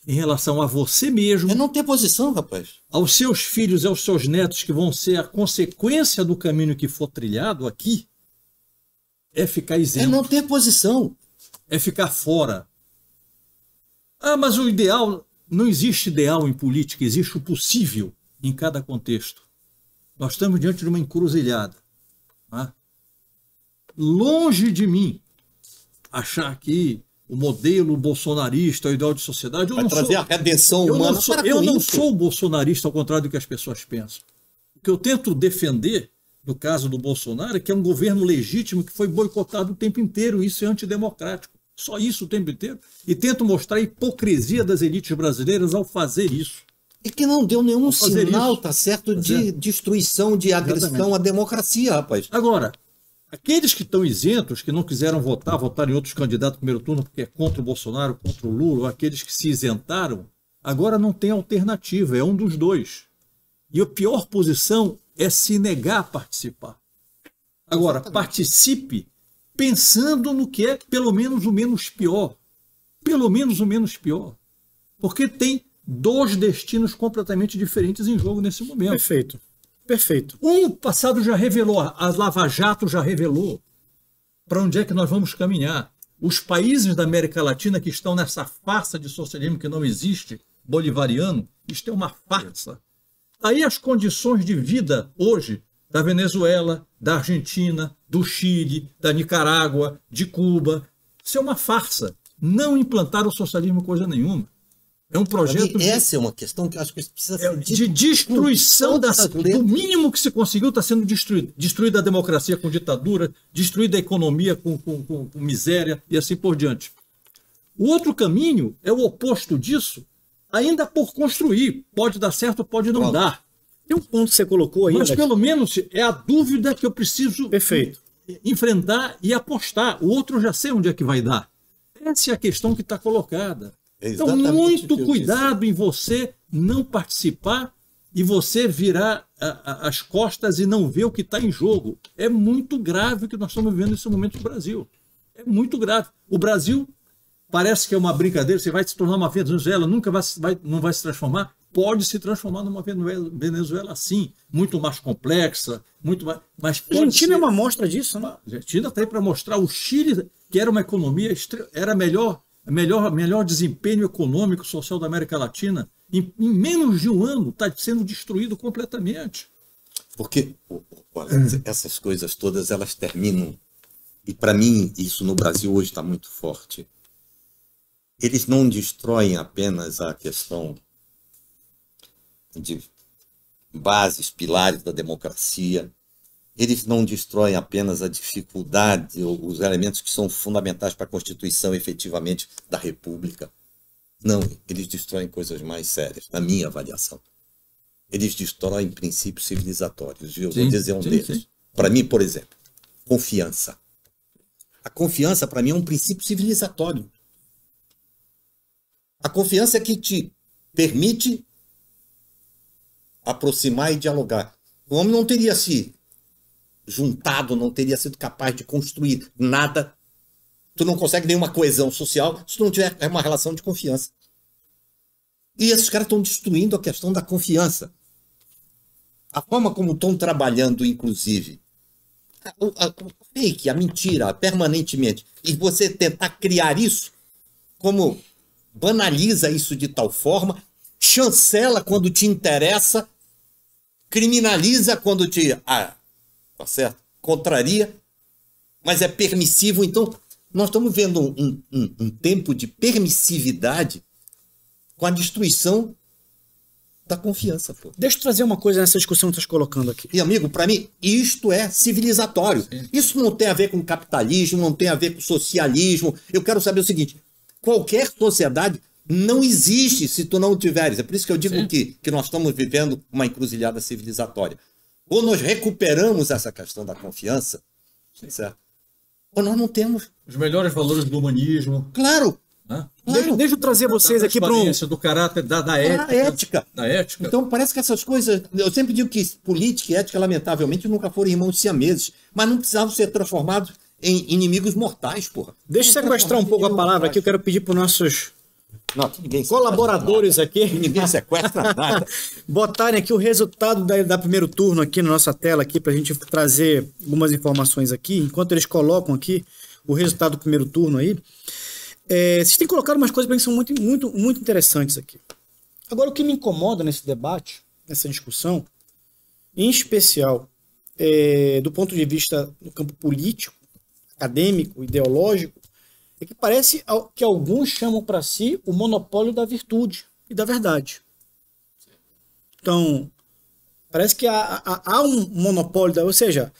em relação a você mesmo... É não ter posição, rapaz. Aos seus filhos e aos seus netos, que vão ser a consequência do caminho que for trilhado aqui, é ficar isento. É não ter posição. É ficar fora. Ah, mas o ideal... Não existe ideal em política, existe o possível em cada contexto. Nós estamos diante de uma encruzilhada. Né? Longe de mim achar que o modelo bolsonarista, o ideal de sociedade... Vai trazer a redenção humana. Eu não sou bolsonarista, ao contrário do que as pessoas pensam. O que eu tento defender, no caso do Bolsonaro, é que é um governo legítimo que foi boicotado o tempo inteiro. Isso é antidemocrático. Só isso o tempo inteiro. E tento mostrar a hipocrisia das elites brasileiras ao fazer isso. E que não deu nenhum sinal, tá certo, de destruição, de agressão Exatamente. à democracia, rapaz. Agora, aqueles que estão isentos, que não quiseram votaram em outros candidatos no primeiro turno porque é contra o Bolsonaro, contra o Lula, ou aqueles que se isentaram, agora não tem alternativa, é um dos dois. E a pior posição é se negar a participar. Agora, participe pensando no que é pelo menos o menos pior. Pelo menos o menos pior. Porque tem dois destinos completamente diferentes em jogo nesse momento. Perfeito. Perfeito. O passado já revelou, a Lava Jato já revelou para onde é que nós vamos caminhar. Os países da América Latina que estão nessa farsa de socialismo que não existe, bolivariano, isto é uma farsa. Aí as condições de vida hoje da Venezuela, da Argentina, do Chile, da Nicarágua, de Cuba, isso é uma farsa. Não implantar o socialismo coisa nenhuma. É um projeto essa é uma questão que eu acho que precisa ser de destruição do mínimo que se conseguiu, está sendo destruído. Destruída a democracia com ditadura, destruída a economia com miséria e assim por diante. O outro caminho é o oposto disso, ainda por construir. Pode dar certo, pode não dar. Tem um ponto que você colocou aí. Mas pelo menos é a dúvida que eu preciso enfrentar e apostar. O outro eu já sei onde é que vai dar. Essa é a questão que está colocada. Então, muito cuidado em você não participar e você virar as costas e não ver o que está em jogo. É muito grave o que nós estamos vivendo nesse momento no Brasil. É muito grave. O Brasil parece que é uma brincadeira, você vai se tornar uma Venezuela, nunca não vai se transformar. pode se transformar numa Venezuela assim, muito mais complexa, muito mais A Argentina é uma amostra disso, né? A Argentina está aí para mostrar. O Chile, que era uma economia, era melhor desempenho econômico social da América Latina, em menos de um ano está sendo destruído completamente. Porque essas coisas todas, elas terminam, e para mim isso no Brasil hoje está muito forte. Eles não destroem apenas a questão de bases, pilares da democracia, eles não destroem apenas a dificuldade, os elementos que são fundamentais para a constituição efetivamente da República. Não, eles destroem coisas mais sérias, na minha avaliação. Eles destroem princípios civilizatórios. Eu vou dizer um deles. Para mim, por exemplo, confiança. A confiança, para mim, é um princípio civilizatório. A confiança é que te permite aproximar e dialogar. O homem não teria se juntado, não teria sido capaz de construir nada. Tu não consegue nenhuma coesão social se tu não tiver uma relação de confiança. E esses caras estão destruindo a questão da confiança. A forma como estão trabalhando, inclusive, o fake, a mentira, permanentemente, e você tentar criar isso, como banaliza isso de tal forma, chancela quando te interessa, criminaliza quando te, tá certo, contraria, mas é permissivo. Então, nós estamos vendo um tempo de permissividade com a destruição da confiança. Pô. Deixa eu trazer uma coisa nessa discussão que você está colocando aqui. E, amigo, para mim, isto é civilizatório. Sim. Isso não tem a ver com capitalismo, não tem a ver com socialismo. Eu quero saber o seguinte, qualquer sociedade não existe se tu não tiveres. É por isso que eu digo que nós estamos vivendo uma encruzilhada civilizatória. Ou nós recuperamos essa questão da confiança, certo? Ou nós não temos. Os melhores valores do humanismo. Claro. Claro. Deixa eu trazer vocês aqui para um... do caráter, da ética. Da ética. Então parece que essas coisas... Eu sempre digo que política e ética, lamentavelmente, nunca foram irmãos siameses, mas não precisavam ser transformados em inimigos mortais, porra. Deixa eu sequestrar um pouco a palavra aqui, eu quero pedir para os nossos colaboradores aqui... Ninguém sequestra nada. Botarem aqui o resultado da primeiro turno aqui na nossa tela, aqui para a gente trazer algumas informações aqui, enquanto eles colocam aqui o resultado do primeiro turno aí. Vocês têm colocado umas coisas que são muito interessantes aqui. Agora, o que me incomoda nesse debate, nessa discussão, em especial do ponto de vista do campo político, acadêmico, ideológico, é que parece que alguns chamam para si o monopólio da virtude e da verdade. Então, parece que há um monopólio, ou seja,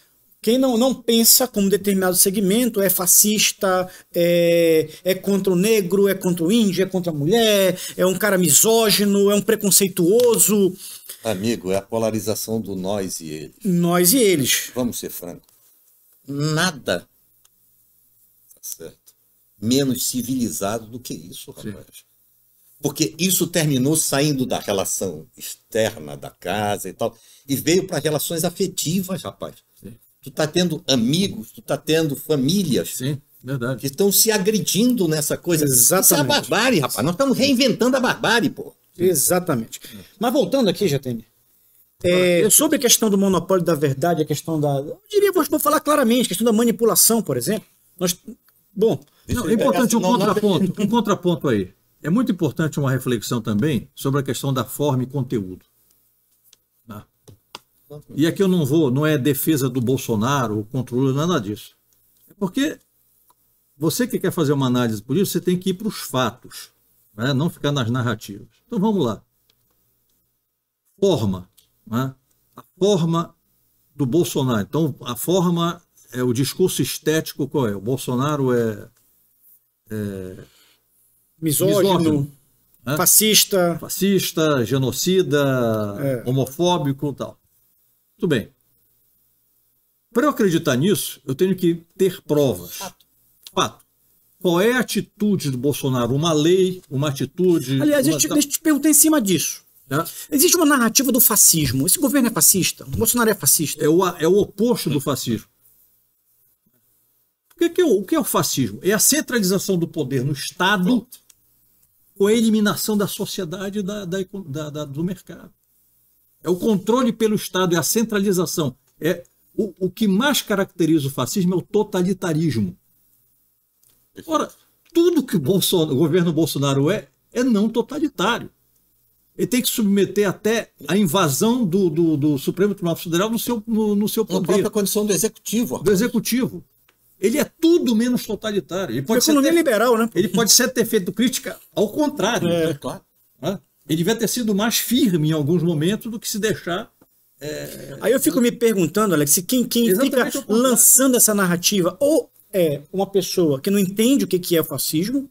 quem não pensa como determinado segmento é fascista, é contra o negro, é contra o índio, é contra a mulher, é um cara misógino, é um preconceituoso. Amigo, é a polarização do nós e eles. Nós e eles. Vamos ser francos. Nada, tá certo, menos civilizado do que isso, rapaz. Sim. Porque isso terminou saindo da relação externa da casa e tal, e veio para relações afetivas, rapaz. Sim. Tu tá tendo amigos, tu tá tendo famílias. Sim, verdade. Que estão se agredindo nessa coisa. Exatamente. Isso é a barbárie, rapaz. Nós estamos reinventando a barbárie, pô. Exatamente. Mas voltando aqui, Jatene, sobre a questão do monopólio da verdade, a questão da... Eu diria, vou falar claramente, a questão da manipulação, por exemplo. É importante um contraponto aí. É muito importante uma reflexão também sobre a questão da forma e conteúdo. Tá? E aqui eu não é defesa do Bolsonaro, controle, nada disso. É porque você que quer fazer uma análise política, você tem que ir para os fatos, né? Não ficar nas narrativas. Então vamos lá. Forma. Né? A forma do Bolsonaro. Então a forma é o discurso estético qual é? O Bolsonaro é misógino, né? Fascista, genocida, homofóbico e tal. Muito bem. Para eu acreditar nisso, eu tenho que ter provas. Fato. Qual é a atitude do Bolsonaro? Uma lei, uma atitude... Aliás, deixa eu te perguntar em cima disso. Existe uma narrativa do fascismo. Esse governo é fascista? O Bolsonaro é fascista? É o oposto do fascismo. O que é o fascismo? É a centralização do poder no Estado com a eliminação da sociedade do mercado. É o controle pelo Estado, é a centralização. O que mais caracteriza o fascismo é o totalitarismo. Ora, tudo que o governo Bolsonaro é não totalitário. Ele tem que submeter até a invasão do Supremo Tribunal Federal no seu poder. Na própria condição do Executivo. Do Executivo. Ele é tudo menos totalitário. Ele pode economia liberal, né? Ele pode ser ter feito crítica ao contrário. É claro. Ele devia ter sido mais firme em alguns momentos do que se deixar. Aí eu fico me perguntando, Alex, se quem fica lançando essa narrativa ou é uma pessoa que não entende o que é o fascismo,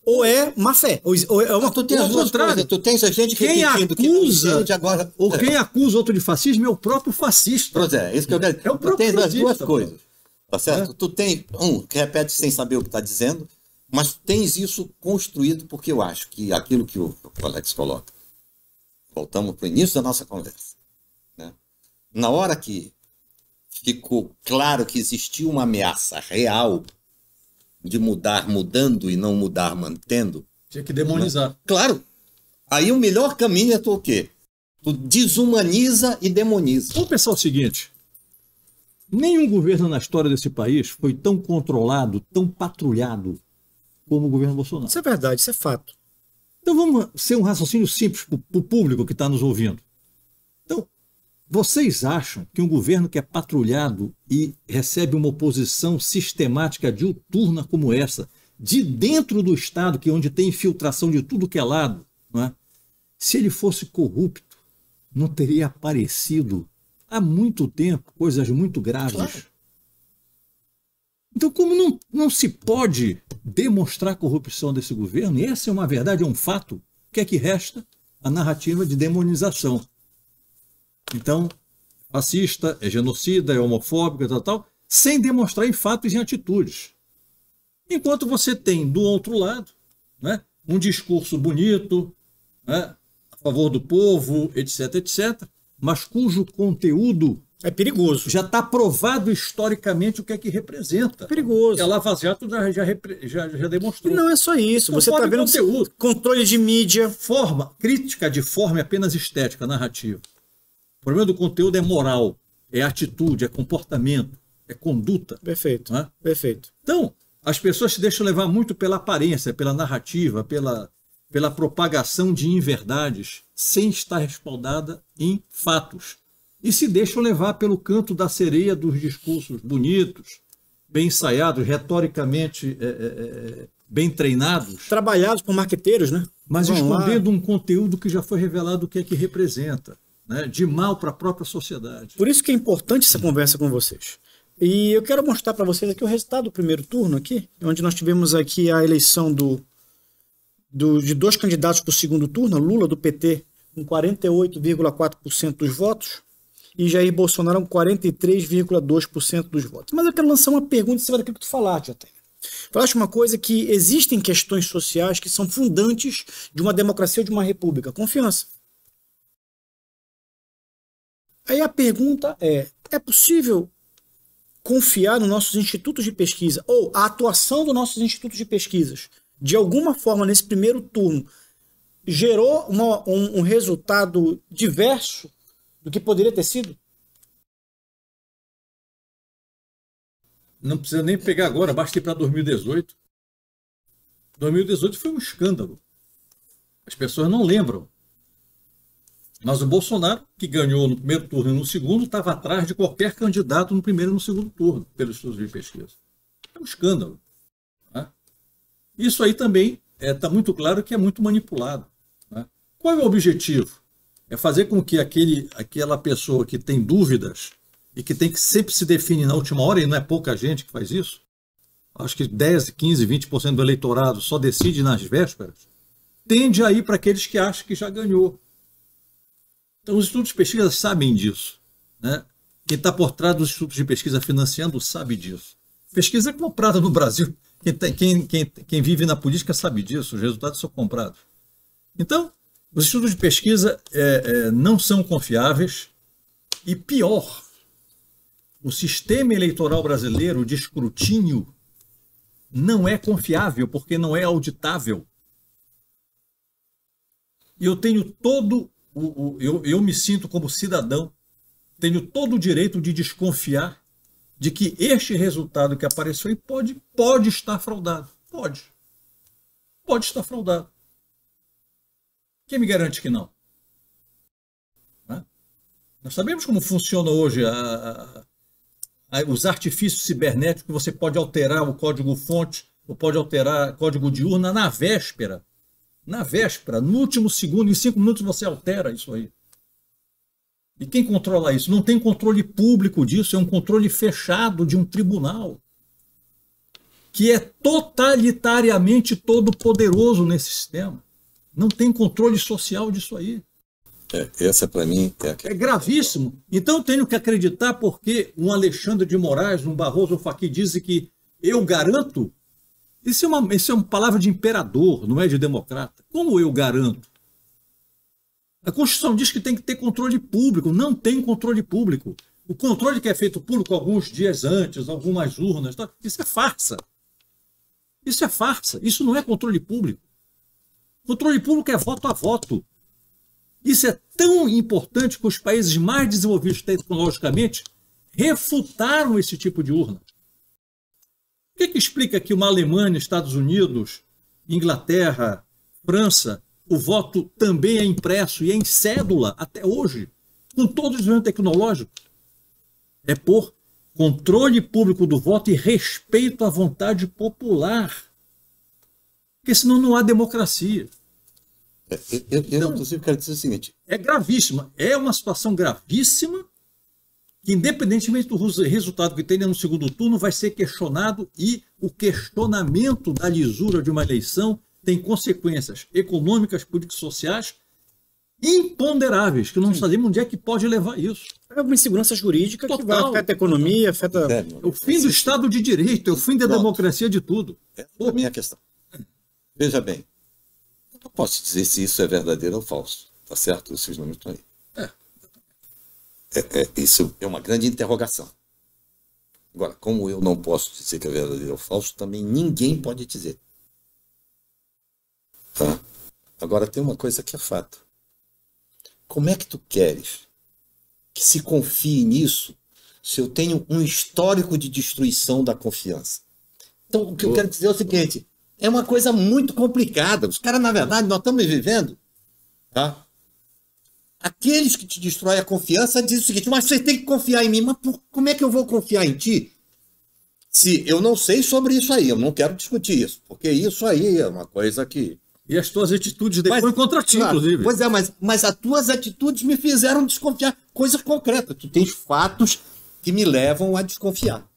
ou é má fé. Ou é uma Tu tem as duas coisas. Tu tens a gente quem repetindo que não entende agora. Ou quem acusa outro de fascismo é o próprio fascista. Pois é, isso que eu quero dizer. É o próprio tu tens as fascista, duas coisas. Tá certo? Tu tem que repete sem saber o que está dizendo, mas tens isso construído, porque eu acho que aquilo que o Alex coloca. Voltamos para o início da nossa conversa. Né? Na hora que ficou claro que existia uma ameaça real de mudar mudando e não mudar mantendo. Tinha que demonizar. Né? Claro. Aí o melhor caminho é tu o quê? Tu desumaniza e demoniza. Vamos pensar o seguinte. Nenhum governo na história desse país foi tão controlado, tão patrulhado como o governo Bolsonaro. Isso é verdade, isso é fato. Então vamos ser um raciocínio simples para o público que está nos ouvindo. Então, vocês acham que um governo que é patrulhado e recebe uma oposição sistemática diuturna como essa, de dentro do Estado, que é onde tem infiltração de tudo que é lado, não é? Se ele fosse corrupto, não teria aparecido há muito tempo coisas muito graves. Claro. Então, como não se pode demonstrar a corrupção desse governo, e essa é uma verdade, é um fato, o que é que resta? A narrativa de demonização. Então, fascista, é genocida, é homofóbico, tal, sem demonstrar em fatos e em atitudes. Enquanto você tem, do outro lado, né, um discurso bonito, né, a favor do povo, etc., etc., mas cujo conteúdo é perigoso. Já está provado historicamente o que é que representa. É perigoso. A Lava Jato já demonstrou. E não é só isso. Você está vendo conteúdo. Controle de mídia. Crítica de forma é apenas estética, narrativa. O problema do conteúdo é moral, é atitude, é comportamento, é conduta. Perfeito. Né? Perfeito. Então, as pessoas se deixam levar muito pela aparência, pela narrativa, pela propagação de inverdades, sem estar respaldada em fatos. E se deixam levar pelo canto da sereia dos discursos bonitos, bem ensaiados, retoricamente bem treinados. Trabalhados por marqueteiros, né? Mas escondendo um conteúdo que já foi revelado o que é que representa, né? De mal para a própria sociedade. Por isso que é importante essa conversa com vocês. E eu quero mostrar para vocês aqui o resultado do primeiro turno, aqui, onde nós tivemos aqui a eleição de dois candidatos para o segundo turno, Lula do PT com 48,4% dos votos e Jair Bolsonaro com 43,2% dos votos. Mas eu quero lançar uma pergunta em cima daquilo que tu falaste, Jota. Falaste uma coisa, que existem questões sociais que são fundantes de uma democracia ou de uma república. Confiança. Aí a pergunta é possível confiar nos nossos institutos de pesquisa ou a atuação dos nossos institutos de pesquisas de alguma forma nesse primeiro turno gerou um resultado diverso do que poderia ter sido? Não precisa nem pegar agora, basta ir para 2018. 2018 foi um escândalo. As pessoas não lembram. Mas o Bolsonaro, que ganhou no primeiro turno e no segundo, estava atrás de qualquer candidato no primeiro e no segundo turno, pelos estudos de pesquisa. É um escândalo. Né? Isso aí também está muito claro que é muito manipulado. Né? Qual é o objetivo? É fazer com que aquela pessoa que tem dúvidas e que tem que sempre se definir na última hora, e não é pouca gente que faz isso, acho que 10, 15, 20% do eleitorado só decide nas vésperas, tende a ir para aqueles que acham que já ganhou. Então os institutos de pesquisa sabem disso. Né? Quem está por trás dos institutos de pesquisa financiando sabe disso. Pesquisa é comprada no Brasil. Quem vive na política sabe disso, os resultados são comprados. Então, os institutos de pesquisa não são confiáveis e, pior, o sistema eleitoral brasileiro de escrutínio não é confiável porque não é auditável. E eu tenho todo eu me sinto como cidadão, tenho todo o direito de desconfiar de que este resultado que apareceu aí pode estar fraudado. Pode estar fraudado. Quem me garante que não? Né? Nós sabemos como funciona hoje os artifícios cibernéticos, que você pode alterar o código-fonte, ou pode alterar o código de urna na véspera. Na véspera, no último segundo, em 5 minutos você altera isso aí. E quem controla isso? Não tem controle público disso, é um controle fechado de um tribunal, que é totalitariamente todo poderoso nesse sistema. Não tem controle social disso aí. Essa para mim é gravíssimo. Então eu tenho que acreditar porque um Alexandre de Moraes, um Barroso Fachin dizem que eu garanto. Isso é uma palavra de imperador, não é de democrata. Como eu garanto? A Constituição diz que tem que ter controle público. Não tem controle público. O controle que é feito público alguns dias antes, algumas urnas, isso é farsa. Isso é farsa. Isso não é controle público. Controle público é voto a voto. Isso é tão importante que os países mais desenvolvidos tecnologicamente refutaram esse tipo de urna. O que explica que uma Alemanha, Estados Unidos, Inglaterra, França, o voto também é impresso e é em cédula até hoje, com todo o desenvolvimento tecnológico? É por controle público do voto e respeito à vontade popular. Porque senão não há democracia. Eu inclusive, quero dizer o seguinte. É gravíssima. É uma situação gravíssima que, independentemente do resultado que tenha no segundo turno, vai ser questionado, e o questionamento da lisura de uma eleição tem consequências econômicas, políticas e sociais imponderáveis, que não sabemos onde é que pode levar isso. É uma insegurança jurídica Total. Que vai afetar a economia, afeta... É o fim do Estado de Direito, é o fim da democracia de tudo. Essa é a minha questão. Veja bem, eu não posso dizer se isso é verdadeiro ou falso, tá certo? Esses números estão aí. Isso é uma grande interrogação. Agora, como eu não posso dizer que é verdadeiro ou falso, também ninguém pode dizer. Tá? Agora, tem uma coisa que é fato. Como é que tu queres que se confie nisso se eu tenho um histórico de destruição da confiança? Então, o que eu quero dizer é o seguinte, é uma coisa muito complicada. Os caras, na verdade, nós estamos vivendo, tá? Aqueles que te destroem a confiança dizem o seguinte, mas você tem que confiar em mim. Mas como é que eu vou confiar em ti se eu não sei sobre isso aí? Eu não quero discutir isso, porque isso aí é uma coisa que... E as tuas atitudes depois contra ti, inclusive. Pois é, mas as tuas atitudes me fizeram desconfiar. Coisas concretas. Tu tens fatos que me levam a desconfiar.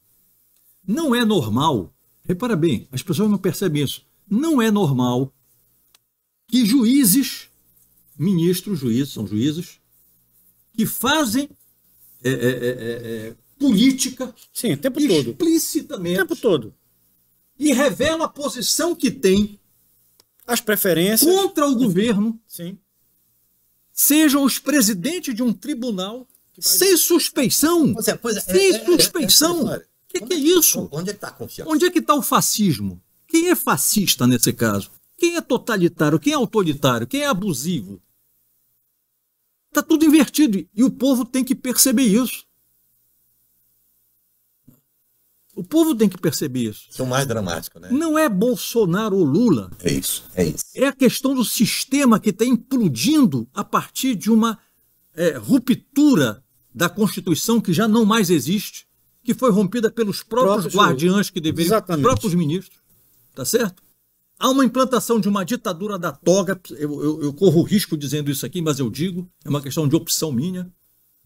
Não é normal, repara bem, as pessoas não percebem isso. Não é normal que juízes, ministros, juízes, são juízes, que fazem política. Sim, o tempo todo. Explicitamente. O tempo todo. E revela a posição que tem, as preferências contra o governo. Sim. Sejam os presidentes de um tribunal sem suspeição. Sem suspeição. O que é isso? Onde é que está a confiança? Onde é que está o fascismo? Quem é fascista nesse caso? Quem é totalitário? Quem é autoritário? Quem é abusivo? Está tudo invertido e o povo tem que perceber isso. O povo tem que perceber isso. Isso é o mais dramático, né? Não é Bolsonaro ou Lula. É isso, é isso. É a questão do sistema que está implodindo a partir de uma ruptura da Constituição que já não mais existe, que foi rompida pelos próprios guardiães que deveriam, os próprios ministros. Tá certo? Há uma implantação de uma ditadura da toga. Eu corro risco dizendo isso aqui, mas eu digo, é uma questão de opção minha.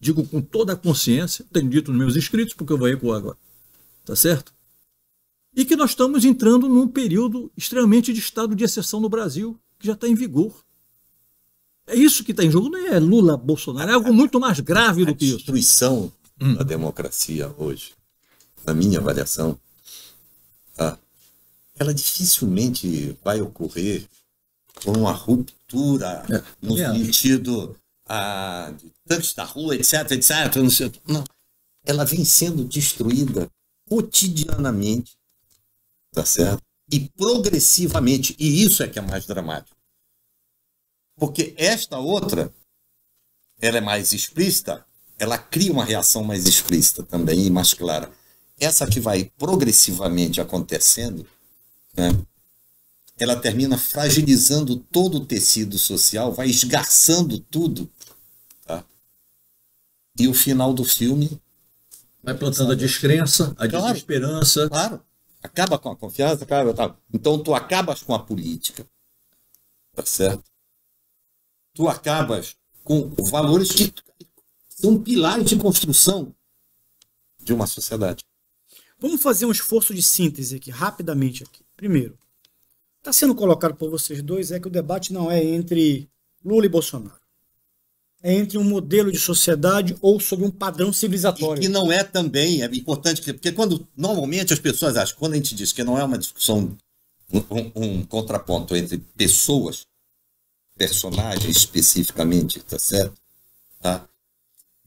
Digo com toda a consciência, tenho dito nos meus escritos, porque eu vou ecoar agora. Tá certo? E que nós estamos entrando num período extremamente de estado de exceção no Brasil, que já está em vigor. É isso que está em jogo, não é Lula, Bolsonaro, é algo muito mais grave do que isso. A destruição da democracia hoje, na minha avaliação, ela dificilmente vai ocorrer por uma ruptura no sentido de tanques da rua, etc, etc. Não. Ela vem sendo destruída cotidianamente, tá certo? E progressivamente, e isso é que é mais dramático. Porque esta outra, ela é mais explícita, ela cria uma reação mais explícita também e mais clara. Essa que vai progressivamente acontecendo, né, ela termina fragilizando todo o tecido social, vai esgarçando tudo, tá? E o final do filme... Vai plantando a descrença, a desesperança. Claro. Acaba com a confiança, acaba, tá. Então tu acabas com a política, tá certo? Tu acabas com valores que são pilares de construção de uma sociedade. Vamos fazer um esforço de síntese aqui, rapidamente aqui. Primeiro, está sendo colocado por vocês dois que o debate não é entre Lula e Bolsonaro. É entre um modelo de sociedade ou sobre um padrão civilizatório. E que não é também, é importante, porque quando normalmente as pessoas acham, quando a gente diz que não é uma discussão, um contraponto entre pessoas, personagens especificamente, tá certo? Tá?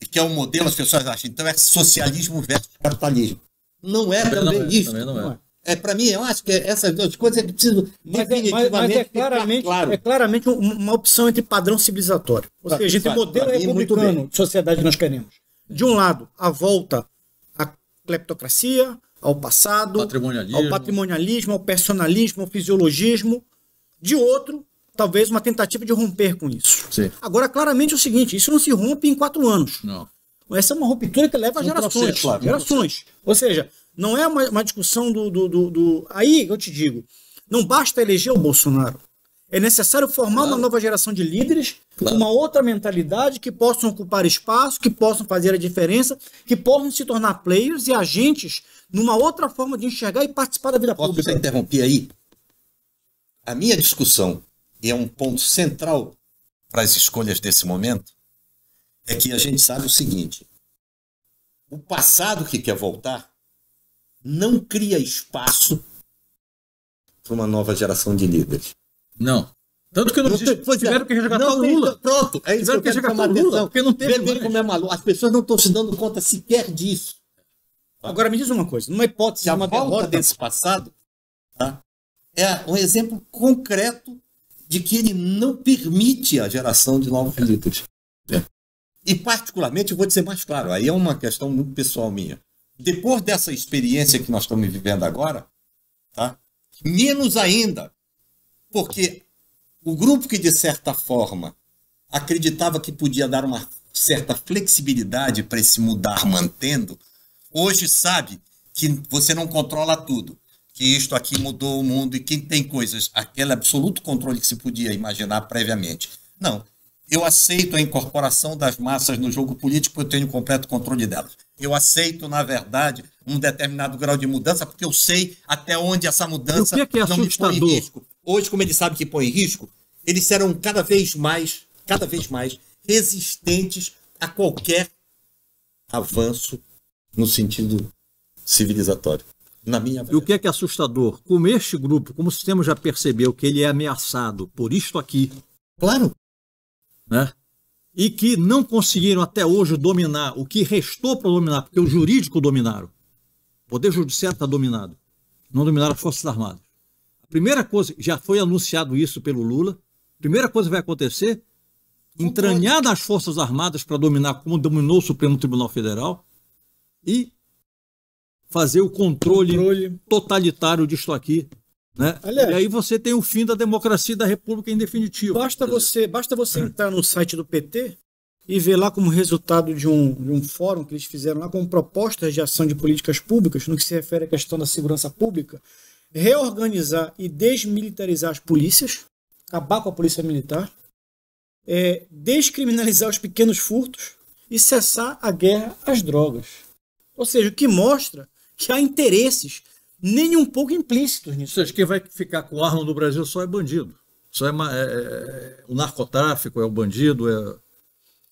E que é um modelo, as pessoas acham, então é socialismo versus capitalismo. Não é também isso. Não é. Para mim, eu acho que essas duas coisas é preciso definitivamente é claramente uma opção entre padrão civilizatório. Ou seja, entre modelo republicano de sociedade que nós queremos. De um lado, a volta à cleptocracia, ao passado, ao patrimonialismo, ao personalismo, ao fisiologismo. De outro, talvez uma tentativa de romper com isso. Sim. Agora, claramente é o seguinte, isso não se rompe em 4 anos. Não. Essa é uma ruptura que leva a gerações. Gerações. Ou seja, não é uma discussão Aí eu te digo, não basta eleger o Bolsonaro. É necessário formar uma nova geração de líderes com uma outra mentalidade que possam ocupar espaço, que possam fazer a diferença, que possam se tornar players e agentes numa outra forma de enxergar e participar da vida pública. Posso interromper aí? A minha discussão, e é um ponto central para as escolhas desse momento, é que a gente sabe o seguinte: o passado que quer voltar não cria espaço para uma nova geração de líderes. Não. Tanto que tiveram que resgatar o Lula. Pronto, é isso que eu quero chamar a atenção. Porque não teve mais. Como é maluco. As pessoas não estão se dando conta sequer disso. Agora me diz uma coisa, numa hipótese que a volta desse passado, tá, é um exemplo concreto de que ele não permite a geração de novos líderes. E particularmente, eu vou dizer mais claro, aí é uma questão muito pessoal minha. Depois dessa experiência que nós estamos vivendo agora, tá, menos ainda, porque o grupo que, de certa forma, acreditava que podia dar uma certa flexibilidade para esse mudar mantendo, hoje sabe que você não controla tudo, que isto aqui mudou o mundo e que tem coisas, aquele absoluto controle que se podia imaginar previamente. Não, eu aceito a incorporação das massas no jogo político porque eu tenho completo controle delas. Eu aceito, na verdade, um determinado grau de mudança porque eu sei até onde essa mudança não me põe em risco. Hoje, como ele sabe que põe em risco, eles serão cada vez mais resistentes a qualquer avanço no sentido civilizatório. Na minha E o que é assustador? Como este grupo, como o sistema já percebeu que ele é ameaçado por isto aqui, claro, né? E que não conseguiram até hoje dominar o que restou para dominar, porque o jurídico dominaram. O Poder Judiciário está dominado. Não dominaram as Forças Armadas. A primeira coisa, já foi anunciado isso pelo Lula, a primeira coisa que vai acontecer, entranhar nas Forças Armadas para dominar como dominou o Supremo Tribunal Federal e fazer o controle totalitário disto aqui. Né? Aliás, e aí você tem o fim da democracia e da república em definitivo. Basta você entrar no site do PT e ver lá como resultado de um fórum que eles fizeram lá com propostas de ação de políticas públicas no que se refere à questão da segurança pública, reorganizar e desmilitarizar as polícias, acabar com a polícia militar, descriminalizar os pequenos furtos e cessar a guerra às drogas. Ou seja, o que mostra que há interesses nem um pouco implícitos nisso. Ou seja, quem vai ficar com arma no Brasil só é bandido. Só o narcotráfico, é o bandido.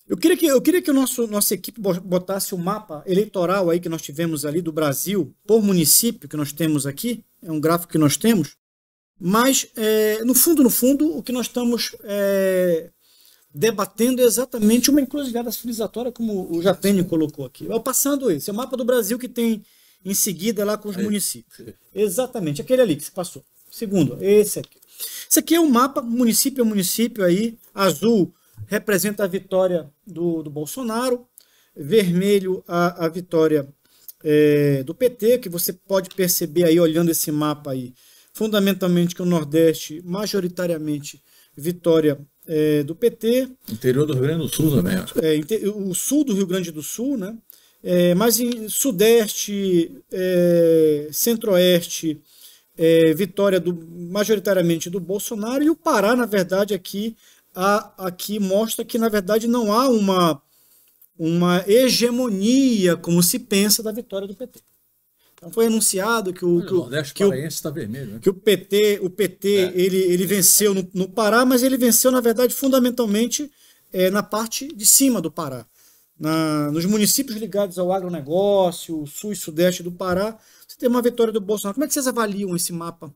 Eu queria que nossa equipe botasse o mapa eleitoral aí que nós tivemos ali do Brasil, por município que nós temos aqui, é um gráfico que nós temos, mas no fundo, o que nós estamos debatendo é exatamente uma encruzilhada civilizatória, como o Jatene colocou aqui. Passando esse, é o mapa do Brasil que tem em seguida lá com os municípios. Exatamente, aquele ali que se passou. Segundo, esse aqui. Isso aqui é um mapa, município a município aí, azul representa a vitória do Bolsonaro, vermelho a vitória do PT, que você pode perceber aí, olhando esse mapa aí, fundamentalmente que o Nordeste, majoritariamente, vitória do PT. Interior do Rio Grande do Sul também. O sul do Rio Grande do Sul, né? Mas em Sudeste, Centro-Oeste, vitória majoritariamente do Bolsonaro, e o Pará, na verdade, aqui mostra que, na verdade, não há uma hegemonia, como se pensa, da vitória do PT. Então foi anunciado que o está vermelho, né? que o PT ele venceu no Pará, mas ele venceu, na verdade, fundamentalmente na parte de cima do Pará. Nos municípios ligados ao agronegócio, sul e sudeste do Pará, você tem uma vitória do Bolsonaro. Como é que vocês avaliam esse mapa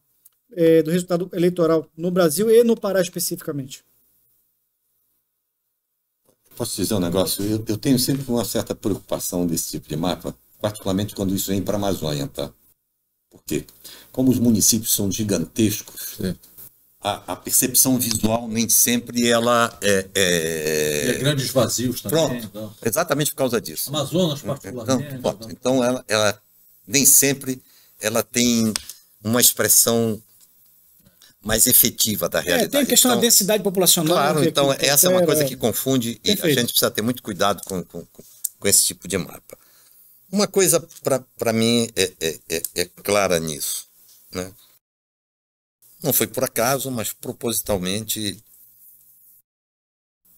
do resultado eleitoral no Brasil e no Pará especificamente? Posso dizer um negócio? Eu tenho sempre uma certa preocupação desse tipo de mapa, particularmente quando isso vem para a Amazônia, tá? Porque, como os municípios são gigantescos, a percepção visual nem sempre ela E grandes vazios também. Pronto, então. Exatamente por causa disso. Amazonas, particularmente. Então ela nem sempre ela tem uma expressão mais efetiva da realidade. Tem a questão da densidade populacional. Claro, então essa é uma coisa que confunde e a gente precisa ter muito cuidado com esse tipo de mapa. Uma coisa para mim é clara nisso, né? Não foi por acaso, mas propositalmente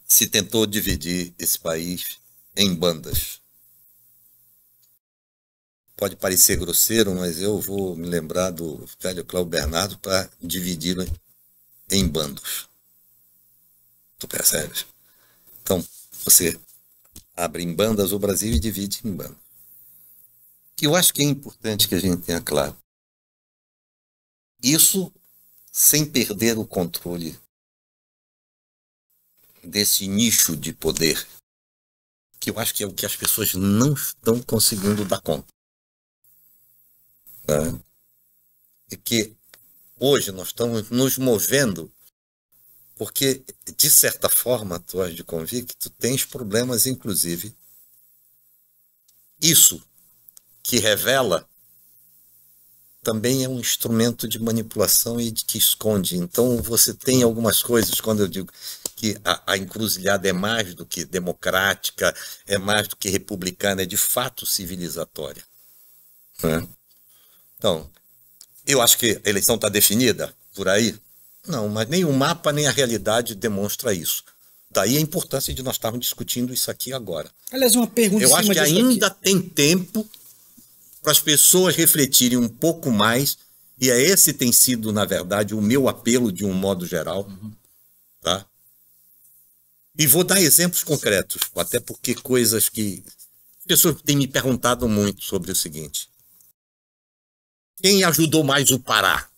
se tentou dividir esse país em bandas. Pode parecer grosseiro, mas eu vou me lembrar do velho Cláudio Bernardo para dividir em bandos. Tu percebes? Então, você abre em bandas o Brasil e divide em bandas. Que eu acho que é importante que a gente tenha claro. Isso sem perder o controle desse nicho de poder, que eu acho que é o que as pessoas não estão conseguindo dar conta. E que hoje nós estamos nos movendo porque, de certa forma, tu has de convir que tu tens problemas, inclusive. Isso que revela também é um instrumento de manipulação e de que esconde. Então você tem algumas coisas, quando eu digo que a encruzilhada é mais do que democrática, é mais do que republicana, é de fato civilizatória. Né? Então, eu acho que a eleição está definida por aí. Não, mas nem o mapa nem a realidade demonstra isso. Daí a importância de nós estarmos discutindo isso aqui agora. Aliás, uma pergunta. Eu acho que ainda tem tempo para as pessoas refletirem um pouco mais, e esse tem sido, na verdade, o meu apelo de um modo geral. Tá? E vou dar exemplos concretos, até porque coisas que as pessoas têm me perguntado muito sobre o seguinte. Quem ajudou mais o Pará?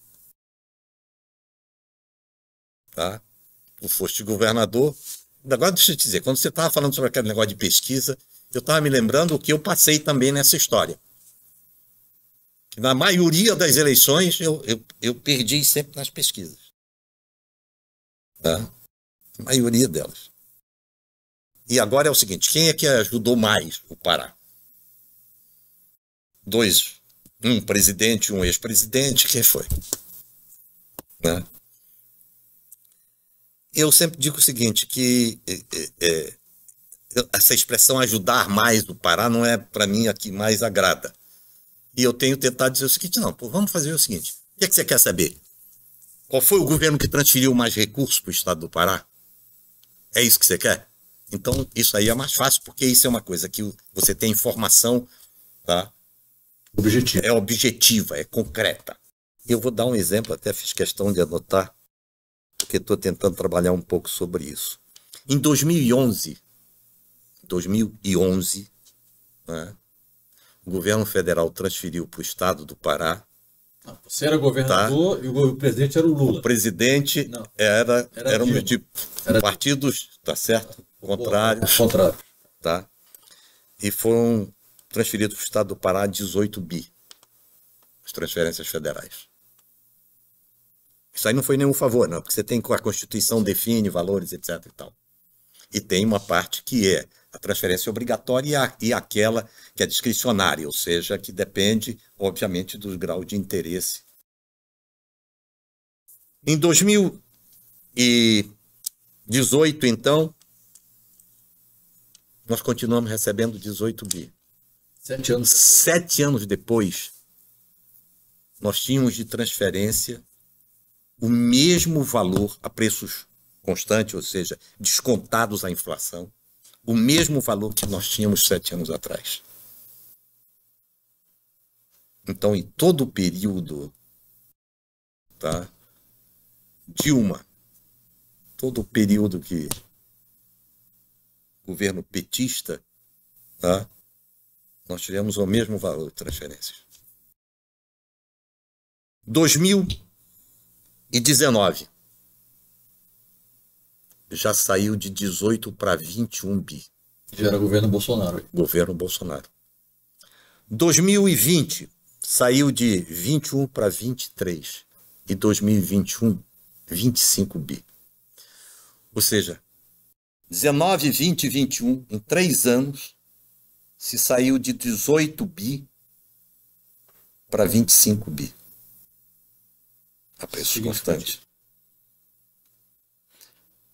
Tá? Tu foste governador. Agora deixa eu te dizer, quando você estava falando sobre aquele negócio de pesquisa, eu estava me lembrando o que eu passei também nessa história. Que na maioria das eleições eu perdi sempre nas pesquisas. Tá? A maioria delas. E agora é o seguinte, quem é que ajudou mais o Pará? Dois. Um presidente, um ex-presidente, quem foi? Né? Eu sempre digo o seguinte, que essa expressão ajudar mais o Pará não é, para mim, a que mais agrada. E eu tenho tentado dizer o seguinte, não, pô, vamos fazer o seguinte, o que é que você quer saber? Qual foi o governo que transferiu mais recursos para o estado do Pará? É isso que você quer? Então, isso aí é mais fácil, porque isso é uma coisa que você tem informação, tá? É objetiva, é concreta. Eu vou dar um exemplo, até fiz questão de anotar, porque estou tentando trabalhar um pouco sobre isso. Em 2011, né, o governo federal transferiu para o estado do Pará. Você era governador, tá? E o presidente era o Lula. O presidente éramos de partidos, tá certo? Contrários. Tá? E foram transferidos para o estado do Pará 18 bi, as transferências federais. Isso aí não foi nenhum favor, não, porque você tem a Constituição define valores, etc. e tal. E tem uma parte que é a transferência obrigatória e aquela que é discricionária, ou seja, que depende, obviamente, do grau de interesse. Em 2018, então, nós continuamos recebendo 18 bi. 7 anos. 7 anos depois, nós tínhamos de transferência o mesmo valor a preços constantes, ou seja, descontados a inflação, o mesmo valor que nós tínhamos 7 anos atrás. Então, em todo o período, tá, Dilma, todo o período que o governo petista, tá, nós tivemos o mesmo valor de transferências. 2019 já saiu de 18 para 21 bi. Já era governo Bolsonaro. Governo Bolsonaro. 2020 saiu de 21 para 23 e 2021 25 bi. Ou seja, 19, 20 e 21, em 3 anos, se saiu de 18 bi para 25 bi. A preço constante.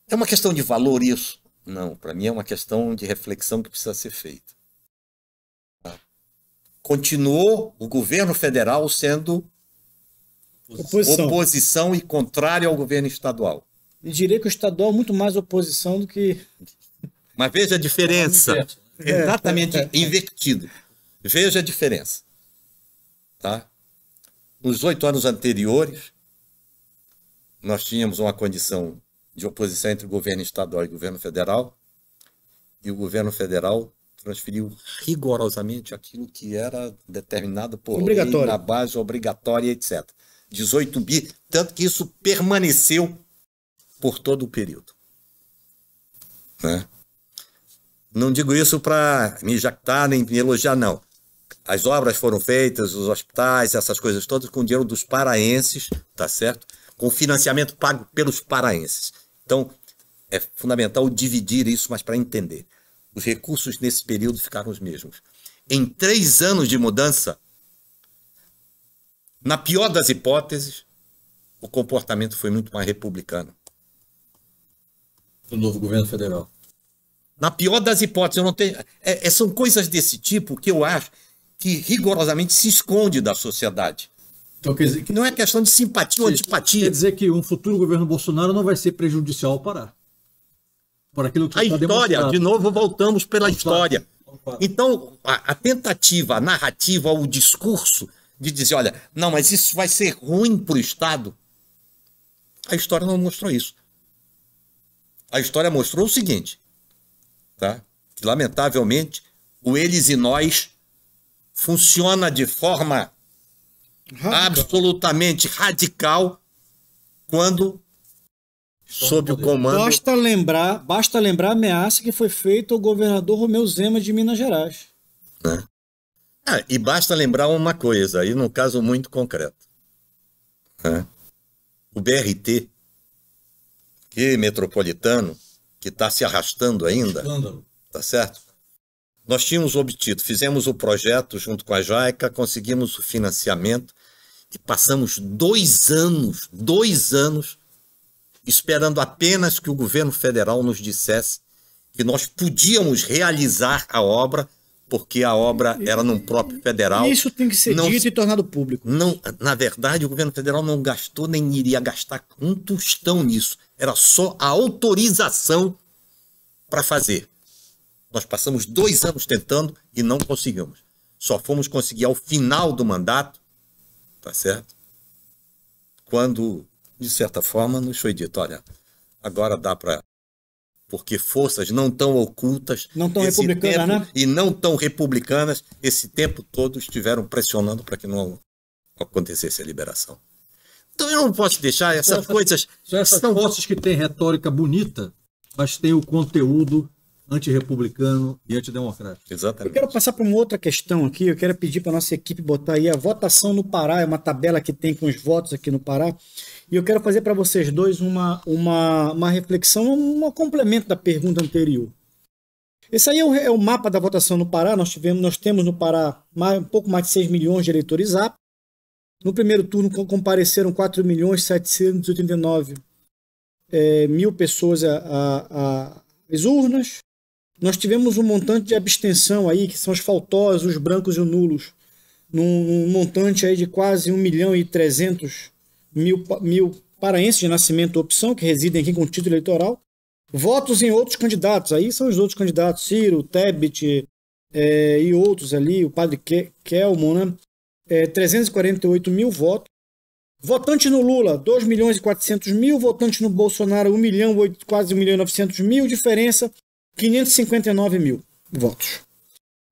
É uma questão de valor isso? Não, para mim é uma questão de reflexão que precisa ser feita. Tá? Continuou o governo federal sendo oposição e contrário ao governo estadual. Eu diria que o estadual é muito mais oposição do que... Mas veja a diferença. Exatamente invertido. Veja a diferença. Tá? Nos 8 anos anteriores, nós tínhamos uma condição de oposição entre o governo estadual e o governo federal, e o governo federal transferiu rigorosamente aquilo que era determinado por lei, na base obrigatória, etc. 18 bi, tanto que isso permaneceu por todo o período. Né? Não digo isso para me jactar nem me elogiar, não. As obras foram feitas, os hospitais, essas coisas todas, com dinheiro dos paraenses, tá certo? Com financiamento pago pelos paraenses. Então, é fundamental dividir isso, mas para entender. Os recursos nesse período ficaram os mesmos. Em 3 anos de mudança, na pior das hipóteses, o comportamento foi muito mais republicano. Do novo governo federal. Na pior das hipóteses, eu não tenho... são coisas desse tipo que eu acho que rigorosamente se esconde da sociedade. Então, quer dizer, que não é questão de simpatia ou antipatia. Quer dizer que um futuro governo Bolsonaro não vai ser prejudicial ao Pará. Por aquilo que a história, de novo, voltamos pela história. Então, a tentativa, a narrativa, o discurso de dizer, olha, não, mas isso vai ser ruim para o Estado. A história não mostrou isso. A história mostrou o seguinte, tá? Que, lamentavelmente, o eles e nós funciona de forma absolutamente radical quando sob o comando... Basta lembrar a ameaça que foi feita ao governador Romeu Zema de Minas Gerais. Né? E basta lembrar uma coisa, aí num caso muito concreto. Né? O BRT, que é metropolitano, que está se arrastando ainda, tá certo? Nós tínhamos obtido, fizemos o projeto junto com a JAICA, conseguimos o financiamento e passamos 2 anos esperando apenas que o governo federal nos dissesse que nós podíamos realizar a obra, porque a obra era num próprio federal. Isso tem que ser dito e tornado público. Não, na verdade, o governo federal não gastou nem iria gastar um tostão nisso. Era só a autorização para fazer. Nós passamos 2 anos tentando e não conseguimos. Só fomos conseguir ao final do mandato, tá certo? Quando, de certa forma, nos foi dito, olha, agora dá para... Porque forças não tão ocultas... Não tão republicanas, né? E não tão republicanas, esse tempo todo estiveram pressionando para que não acontecesse a liberação. Então eu não posso deixar essas coisas... São essas forças que têm retórica bonita, mas têm o conteúdo antirrepublicano e antidemocrático. Eu Exatamente. quero passar para uma outra questão aqui. Eu quero pedir para a nossa equipe botar aí a votação no Pará. É uma tabela que tem com os votos aqui no Pará. E eu quero fazer para vocês dois uma reflexão, um complemento da pergunta anterior. Esse aí é o mapa da votação no Pará. Nós temos no Pará um pouco mais de 6 milhões de eleitores aptos. No primeiro turno compareceram 4.789.000 pessoas às urnas. Nós tivemos um montante de abstenção aí, que são os faltosos, os brancos e os nulos, num montante aí de quase 1.300.000 paraenses de nascimento opção, que residem aqui com título eleitoral. Votos em outros candidatos, aí são os outros candidatos, Ciro, Tebet e outros ali, o padre Kelmo, né? 348.000 votos. Votante no Lula, 2.400.000. Votante no Bolsonaro, 1 milhão, quase 1.900.000. Diferença, 559.000 votos.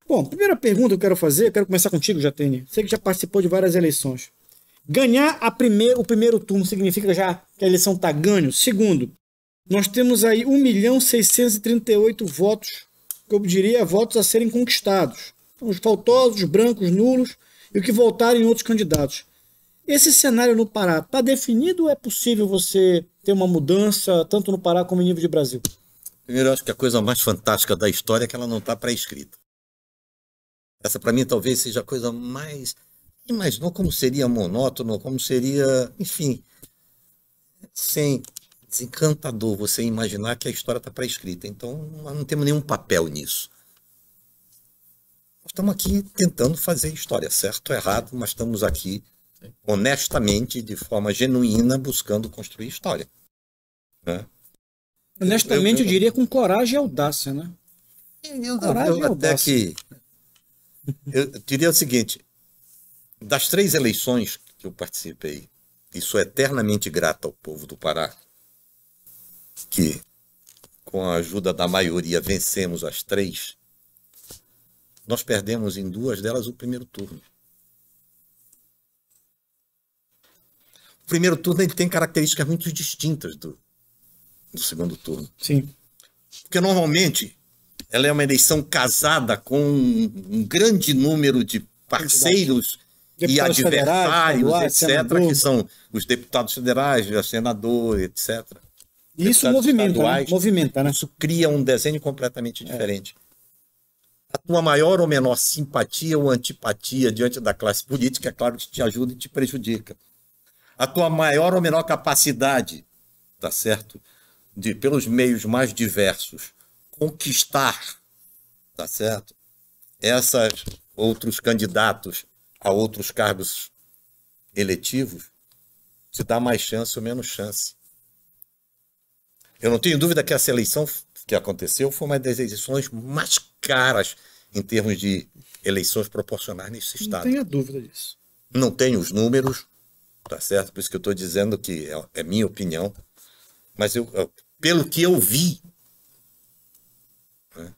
Bom, primeira pergunta que eu quero fazer, eu quero começar contigo, Jatene. Você que já participou de várias eleições. Ganhar o primeiro turno significa já que a eleição está ganho? Segundo, nós temos aí 1.638.000 votos, que eu diria votos a serem conquistados. Então, os faltosos, os brancos, nulos e o que voltarem em outros candidatos. Esse cenário no Pará está definido ou é possível você ter uma mudança tanto no Pará como em nível de Brasil? Primeiro, eu acho que a coisa mais fantástica da história é que ela não está pré-escrita. Essa, para mim, talvez seja a coisa mais... Imaginou como seria monótono, como seria, enfim, desencantador você imaginar que a história está pré-escrita. Então, nós não temos nenhum papel nisso. Nós estamos aqui tentando fazer história, certo ou errado, mas estamos aqui honestamente, de forma genuína, buscando construir história. Né? Honestamente, eu diria com coragem e audácia, né? Eu diria o seguinte, das 3 eleições que eu participei, e sou eternamente grato ao povo do Pará, que com a ajuda da maioria vencemos as 3, nós perdemos em 2 delas o primeiro turno. O primeiro turno ele tem características muito distintas do segundo turno. Sim. Porque normalmente ela é uma eleição casada com um grande número de parceiros e adversários, etc., que são os deputados federais, o senador, etc. Isso movimenta, né? Isso cria um desenho completamente diferente. A tua maior ou menor simpatia ou antipatia diante da classe política, é claro que te ajuda e te prejudica. A tua maior ou menor capacidade, tá certo, de, pelos meios mais diversos, conquistar, tá certo, esses outros candidatos a outros cargos eletivos, te dá mais chance ou menos chance. Eu não tenho dúvida que essa eleição que aconteceu foi uma das eleições mais caras em termos de eleições proporcionais nesse estado. Não tenho dúvida disso. Não tenho os números, tá certo? Por isso que eu estou dizendo que é minha opinião. Mas pelo que eu vi, né?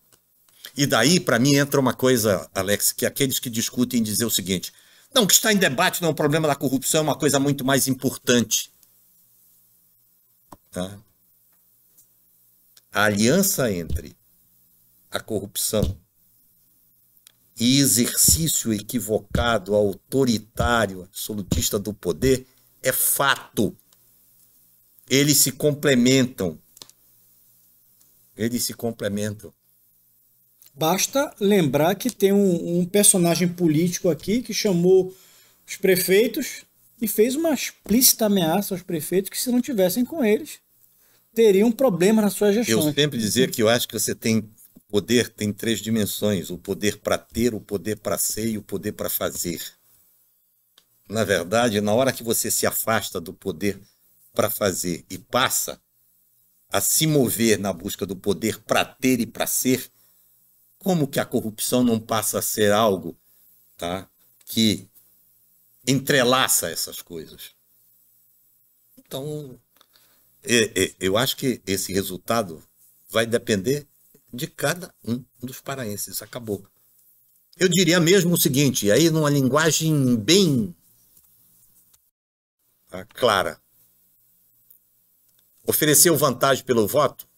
E daí, para mim, entra uma coisa, Alex, que aqueles que discutem dizer o seguinte: não, o que está em debate não é um problema da corrupção, é uma coisa muito mais importante. Tá? A aliança entre a corrupção e exercício equivocado, autoritário, absolutista do poder é fato. Eles se complementam. Eles se complementam. Basta lembrar que tem um personagem político aqui que chamou os prefeitos e fez uma explícita ameaça aos prefeitos que, se não tivessem com eles, teriam problema na sua gestão. Eu sempre dizia que eu acho que você tem poder, tem 3 dimensões: o poder para ter, o poder para ser e o poder para fazer. Na verdade, na hora que você se afasta do poder para fazer e passa a se mover na busca do poder para ter e para ser, como que a corrupção não passa a ser algo, tá, que entrelaça essas coisas? Então, eu acho que esse resultado vai depender de cada um dos paraenses. Acabou. Eu diria mesmo o seguinte, aí numa linguagem bem clara: ofereceu vantagem pelo voto?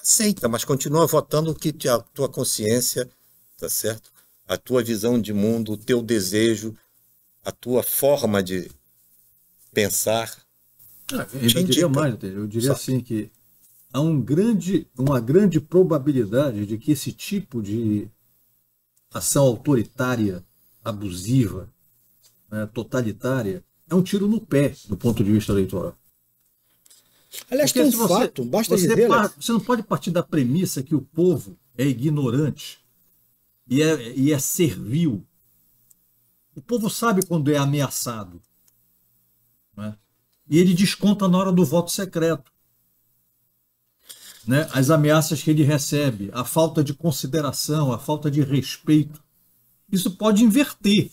Aceita, mas continua votando o que a tua consciência, tá certo? A tua visão de mundo, o teu desejo, a tua forma de pensar. Eu diria mais, eu diria assim que há uma grande probabilidade de que esse tipo de ação autoritária, abusiva, né, totalitária, é um tiro no pé do ponto de vista eleitoral. Aliás, tem um fato, basta dizer... Você não pode partir da premissa que o povo é ignorante e é servil. O povo sabe quando é ameaçado, né? E ele desconta na hora do voto secreto, né? As ameaças que ele recebe, a falta de consideração, a falta de respeito. Isso pode inverter.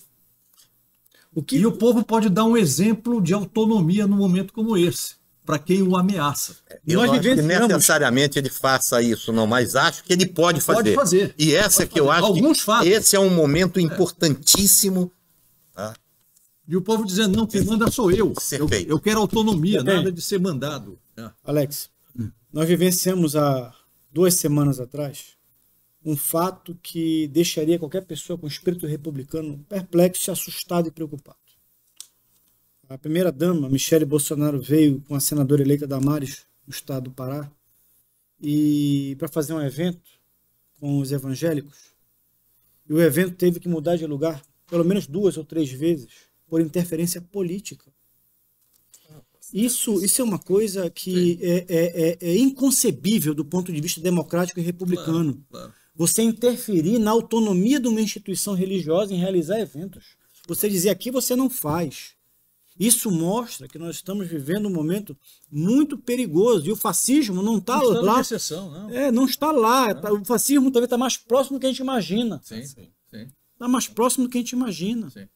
E o povo pode dar um exemplo de autonomia num momento como esse, para quem o ameaça. Eu não acho que necessariamente ele faça isso, não, mas acho que ele pode fazer. Pode fazer. E essa é que eu acho que esse é um momento importantíssimo. Tá? E o povo dizendo, não, quem manda sou eu. Eu quero autonomia, nada de ser mandado. Alex, nós vivenciamos há 2 semanas atrás um fato que deixaria qualquer pessoa com espírito republicano perplexo, assustado e preocupado. A primeira-dama, Michele Bolsonaro, veio com a senadora eleita Damares, no estado do Pará, e para fazer um evento com os evangélicos. E o evento teve que mudar de lugar pelo menos 2 ou 3 vezes por interferência política. Isso é uma coisa que é inconcebível do ponto de vista democrático e republicano. Claro. Você interferir na autonomia de uma instituição religiosa em realizar eventos. Você dizer aqui você não faz. Isso mostra que nós estamos vivendo um momento muito perigoso. E o fascismo não está lá. Exceção, não. Não está lá. Não. O fascismo talvez está mais próximo do que a gente imagina. Sim. Está mais próximo do que a gente imagina. Sim.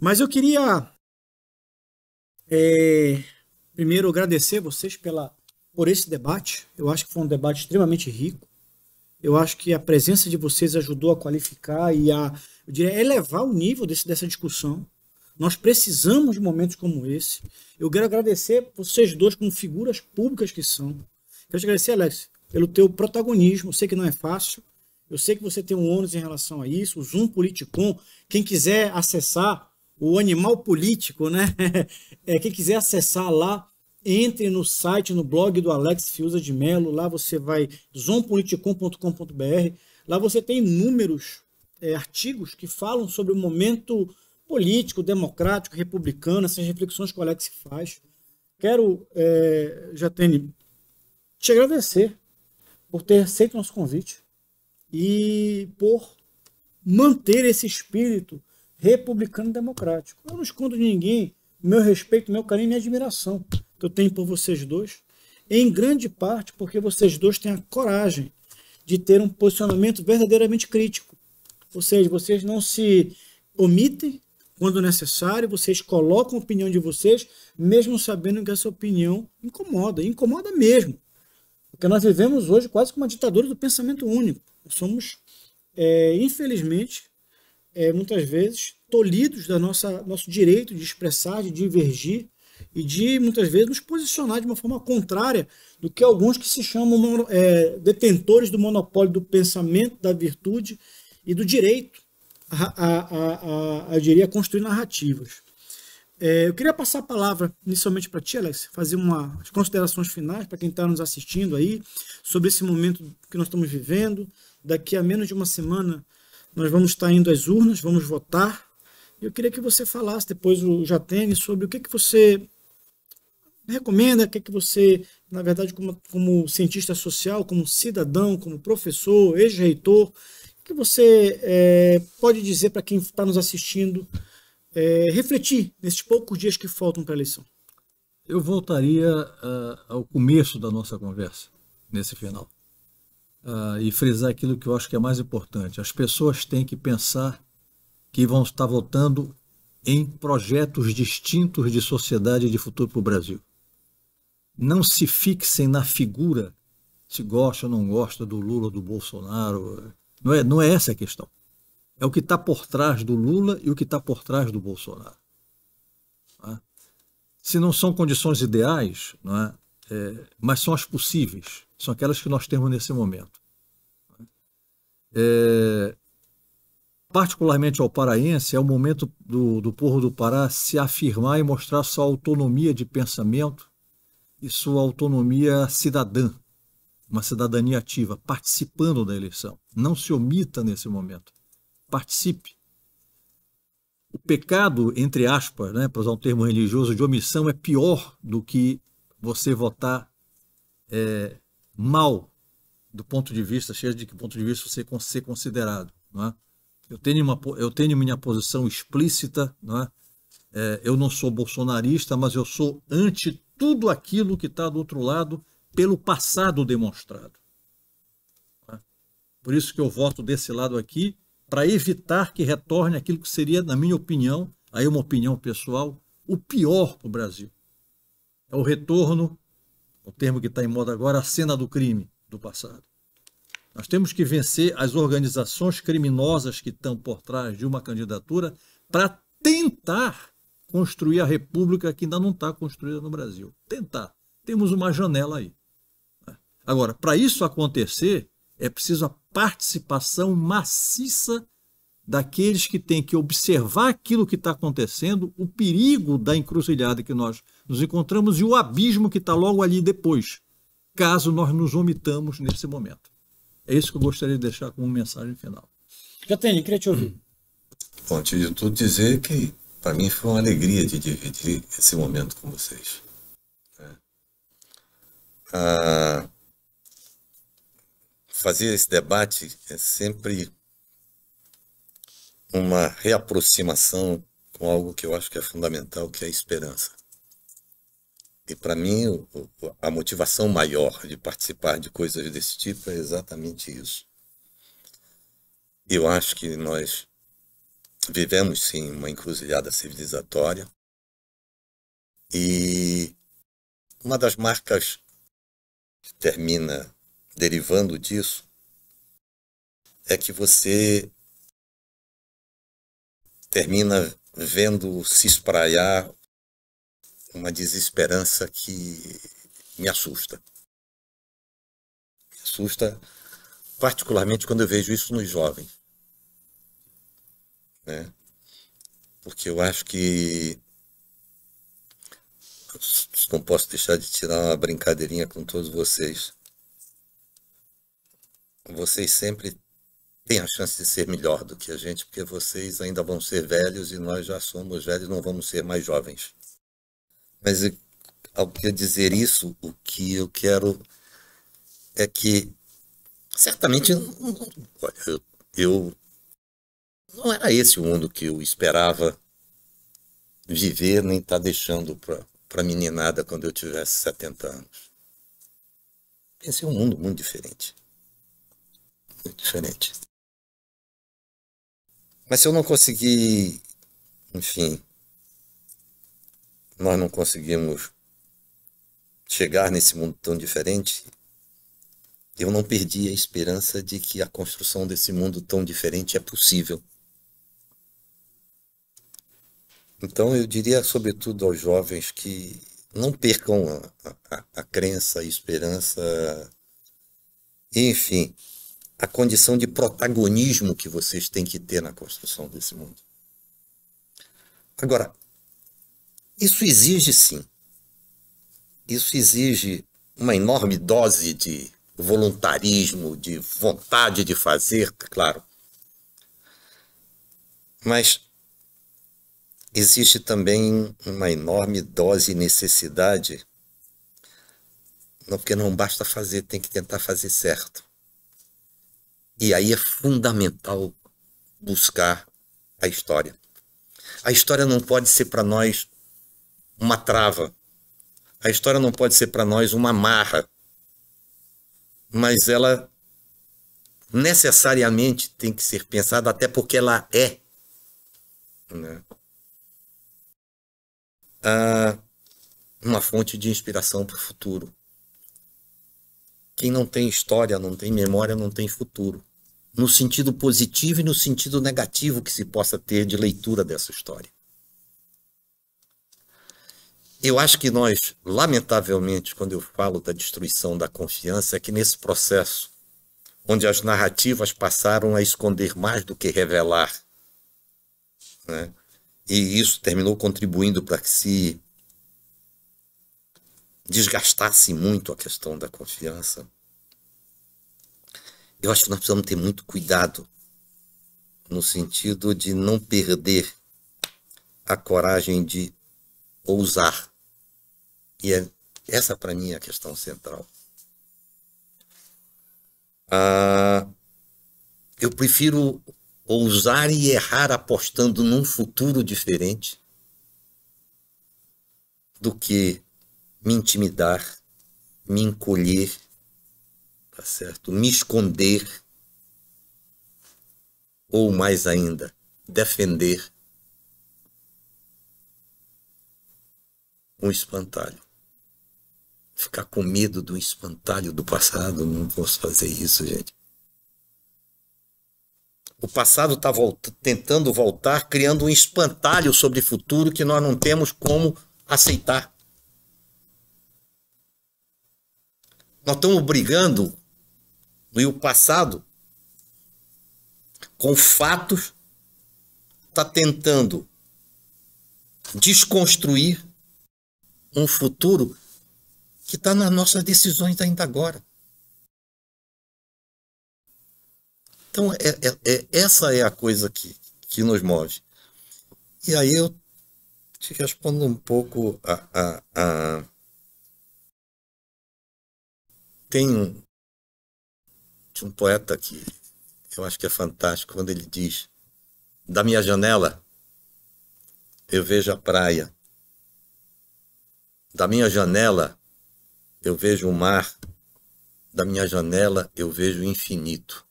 Mas eu queria primeiro agradecer vocês por esse debate. Eu acho que foi um debate extremamente rico. Eu acho que a presença de vocês ajudou a qualificar e eu diria, elevar o nível dessa discussão. Nós precisamos de momentos como esse. Eu quero agradecer vocês dois como figuras públicas que são. Quero te agradecer, Alex, pelo teu protagonismo. Eu sei que não é fácil. Eu sei que você tem um ônus em relação a isso. O Zoom Politicon, quem quiser acessar o Animal Político, né? Quem quiser acessar lá, entre no site, no blog do Alex Fiuza de Mello. Lá você vai, zoompoliticon.com.br. Lá você tem inúmeros artigos que falam sobre o momento político, democrático, republicano, essas reflexões que o Alex faz. Quero, Jatene, te agradecer por ter aceito o nosso convite e por manter esse espírito republicano democrático. Eu não escondo de ninguém o meu respeito, meu carinho e minha admiração que eu tenho por vocês dois, em grande parte porque vocês dois têm a coragem de ter um posicionamento verdadeiramente crítico. Ou seja, vocês não se omitem quando necessário, vocês colocam a opinião de vocês, mesmo sabendo que essa opinião incomoda mesmo. Porque nós vivemos hoje quase como uma ditadura do pensamento único. Nós somos, infelizmente, muitas vezes, tolhidos do nosso direito de expressar, de divergir e de, muitas vezes, nos posicionar de uma forma contrária do que alguns que se chamam detentores do monopólio do pensamento, da virtude e do direito eu diria, a construir narrativas. Eu queria passar a palavra inicialmente para ti, Alex, fazer umas considerações finais para quem está nos assistindo aí, sobre esse momento que nós estamos vivendo. Daqui a menos de uma semana nós vamos estar indo às urnas, vamos votar. Eu queria que você falasse depois o Jatene sobre o que você recomenda, o que você, na verdade, como cientista social, como cidadão, como professor, ex-reitor, o que você pode dizer para quem está nos assistindo, refletir nesses poucos dias que faltam para a eleição? Eu voltaria ao começo da nossa conversa, nesse final, e frisar aquilo que eu acho que é mais importante. As pessoas têm que pensar que vão estar votando em projetos distintos de sociedade e de futuro para o Brasil. Não se fixem na figura, se gosta ou não gosta do Lula, do Bolsonaro. Não é essa a questão. É o que está por trás do Lula e o que está por trás do Bolsonaro. Não é? Se não são condições ideais, não é? Mas são as possíveis. são aquelas que nós temos nesse momento. Particularmente ao paraense, é o momento do povo do Pará se afirmar e mostrar sua autonomia de pensamento e sua autonomia cidadã, uma cidadania ativa, participando da eleição. Não se omita nesse momento. Participe. O pecado, entre aspas, né, para usar um termo religioso, de omissão é pior do que você votar mal, do ponto de vista, seja de que ponto de vista você ser considerado. Não é? Eu tenho minha posição explícita, não é? Eu não sou bolsonarista, mas eu sou anti tudo aquilo que está do outro lado pelo passado demonstrado. Não é? Por isso que eu voto desse lado aqui, para evitar que retorne aquilo que seria, na minha opinião, aí uma opinião pessoal, o pior para o Brasil. É o retorno, o termo que está em moda agora, a cena do crime do passado. Nós temos que vencer as organizações criminosas que estão por trás de uma candidatura para tentar construir a república que ainda não está construída no Brasil. Tentar. Temos uma janela aí. Agora, para isso acontecer, é preciso a participação maciça daqueles que têm que observar aquilo que está acontecendo, o perigo da encruzilhada que nós nos encontramos e o abismo que está logo ali depois, caso nós nos omitamos nesse momento. É isso que eu gostaria de deixar como mensagem final. Jatene, queria te ouvir. Bom, antes de tudo dizer que para mim foi uma alegria de dividir esse momento com vocês. Fazer esse debate é sempre uma reaproximação com algo que eu acho que é fundamental, que é a esperança. E para mim, a motivação maior de participar de coisas desse tipo é exatamente isso. Eu acho que nós vivemos, sim, uma encruzilhada civilizatória. E uma das marcas que termina derivando disso é que você termina vendo se espraiar uma desesperança que me assusta. Me assusta particularmente quando eu vejo isso nos jovens. Né? Porque eu acho que não posso deixar de tirar uma brincadeirinha com todos vocês. Vocês sempre têm a chance de ser melhor do que a gente, porque vocês ainda vão ser velhos e nós já somos velhos, não vamos ser mais jovens. Mas ao dizer isso, o que eu quero é que, certamente, eu não era esse o mundo que eu esperava viver, nem estar deixando para a meninada quando eu tivesse 70 anos. Pensei um mundo muito diferente. Muito diferente. Mas se eu não conseguir, enfim, nós não conseguimos chegar nesse mundo tão diferente, eu não perdi a esperança de que a construção desse mundo tão diferente é possível. Então eu diria, sobretudo aos jovens, que não percam a crença, a esperança, enfim, a condição de protagonismo que vocês têm que ter na construção desse mundo. Agora, isso exige, sim, isso exige uma enorme dose de voluntarismo, de vontade de fazer, claro. Mas existe também uma enorme dose de necessidade, não, porque não basta fazer, tem que tentar fazer certo. E aí é fundamental buscar a história. A história não pode ser para nós uma trava. A história não pode ser para nós uma amarra. Mas ela necessariamente tem que ser pensada, até porque ela é, né, uma fonte de inspiração para o futuro. Quem não tem história, não tem memória, não tem futuro. No sentido positivo e no sentido negativo que se possa ter de leitura dessa história. Eu acho que nós, lamentavelmente, quando eu falo da destruição da confiança, é que nesse processo, onde as narrativas passaram a esconder mais do que revelar, né? E isso terminou contribuindo para que se desgastasse muito a questão da confiança. Eu acho que nós precisamos ter muito cuidado no sentido de não perder a coragem de ousar. E essa, para mim, é a questão central. Eu prefiro ousar e errar apostando num futuro diferente do que me intimidar, me encolher, tá certo? Me esconder, ou mais ainda, defender um espantalho. Ficar com medo do espantalho do passado, não posso fazer isso, gente. O passado está tentando voltar, criando um espantalho sobre o futuro que nós não temos como aceitar. Nós estamos brigando no passado com fatos, está tentando desconstruir um futuro que está nas nossas decisões ainda agora. Então, essa é a coisa que nos move. E aí eu te respondo um pouco Tem um poeta que eu acho que é fantástico, quando ele diz: da minha janela eu vejo a praia, da minha janela eu vejo o mar, da minha janela eu vejo o infinito.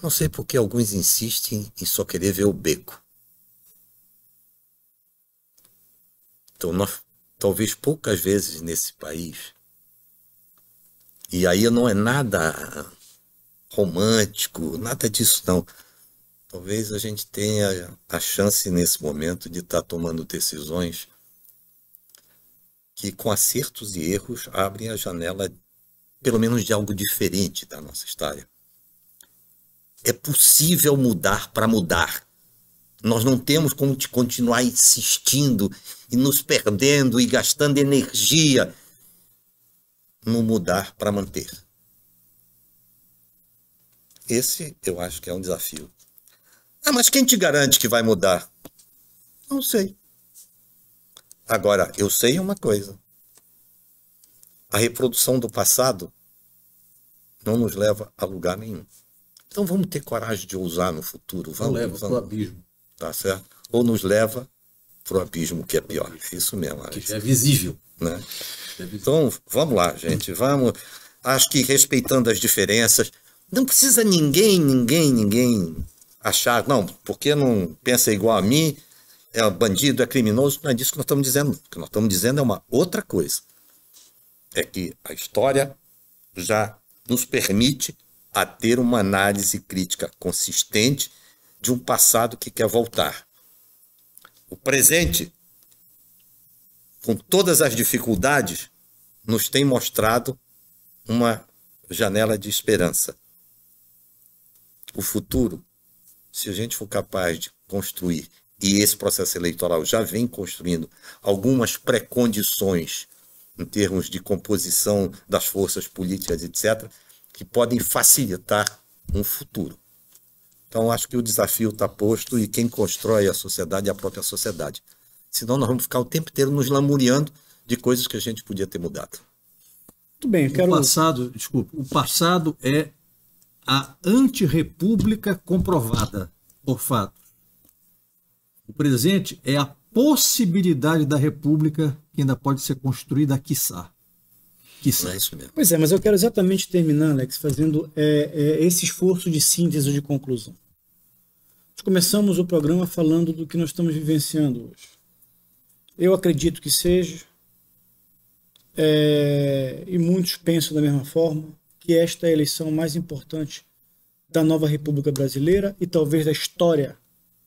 Não sei por que alguns insistem em só querer ver o beco. Então, nós, talvez poucas vezes nesse país, e aí não é nada romântico, nada disso não. Talvez a gente tenha a chance nesse momento de estar tomando decisões que, com acertos e erros, abrem a janela, pelo menos, de algo diferente da nossa história. É possível mudar para mudar. Nós não temos como continuar insistindo e nos perdendo e gastando energia no mudar para manter. Esse eu acho que é um desafio. Mas quem te garante que vai mudar? Não sei. Agora, eu sei uma coisa. A reprodução do passado não nos leva a lugar nenhum. Então vamos ter coragem de ousar no futuro. Não leva para o abismo. Tá certo? Ou nos leva para o abismo, que é pior. É isso mesmo. Que já é visível. Né? Então, vamos lá, gente. Vamos. Acho que respeitando as diferenças. Não precisa ninguém achar, não, porque não pensa igual a mim, é bandido, é criminoso. Não é disso que nós estamos dizendo. O que nós estamos dizendo é uma outra coisa. É que a história já nos permite a ter uma análise crítica consistente de um passado que quer voltar. O presente, com todas as dificuldades, nos tem mostrado uma janela de esperança. O futuro, se a gente for capaz de construir, e esse processo eleitoral já vem construindo algumas pré-condições em termos de composição das forças políticas, etc., que podem facilitar um futuro. Então, acho que o desafio está posto e quem constrói a sociedade é a própria sociedade. Senão, nós vamos ficar o tempo inteiro nos lamuriando de coisas que a gente podia ter mudado. Muito bem, eu quero... O passado é a antirrepública comprovada por fato. O presente é a possibilidade da república que ainda pode ser construída, quiçá. É isso mesmo. Pois é, mas eu quero exatamente terminar, Alex, fazendo esse esforço de síntese ou de conclusão. Nós começamos o programa falando do que nós estamos vivenciando hoje. Eu acredito que seja, e muitos pensam da mesma forma, que esta é a eleição mais importante da nova República Brasileira e talvez da história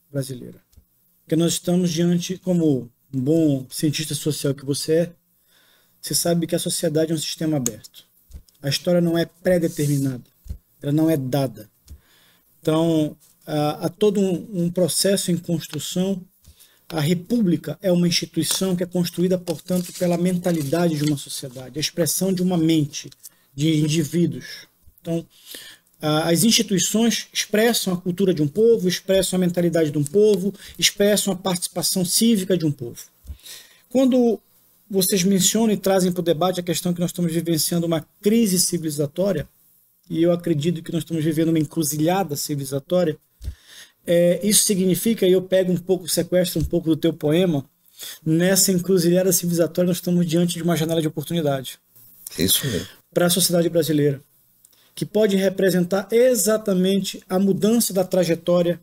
brasileira. Porque nós estamos diante, como um bom cientista social que você sabe que a sociedade é um sistema aberto. A história não é pré-determinada, ela não é dada. Então, há todo um processo em construção. A República é uma instituição que é construída, portanto, pela mentalidade de uma sociedade, a expressão de uma mente, de indivíduos. Então, as instituições expressam a cultura de um povo, expressam a mentalidade de um povo, expressam a participação cívica de um povo. Quando vocês mencionam e trazem para o debate a questão que nós estamos vivenciando uma crise civilizatória, e eu acredito que nós estamos vivendo uma encruzilhada civilizatória, isso significa, e eu pego um pouco, sequestro um pouco do teu poema, nessa encruzilhada civilizatória nós estamos diante de uma janela de oportunidade. Isso mesmo. Para a sociedade brasileira, que pode representar exatamente a mudança da trajetória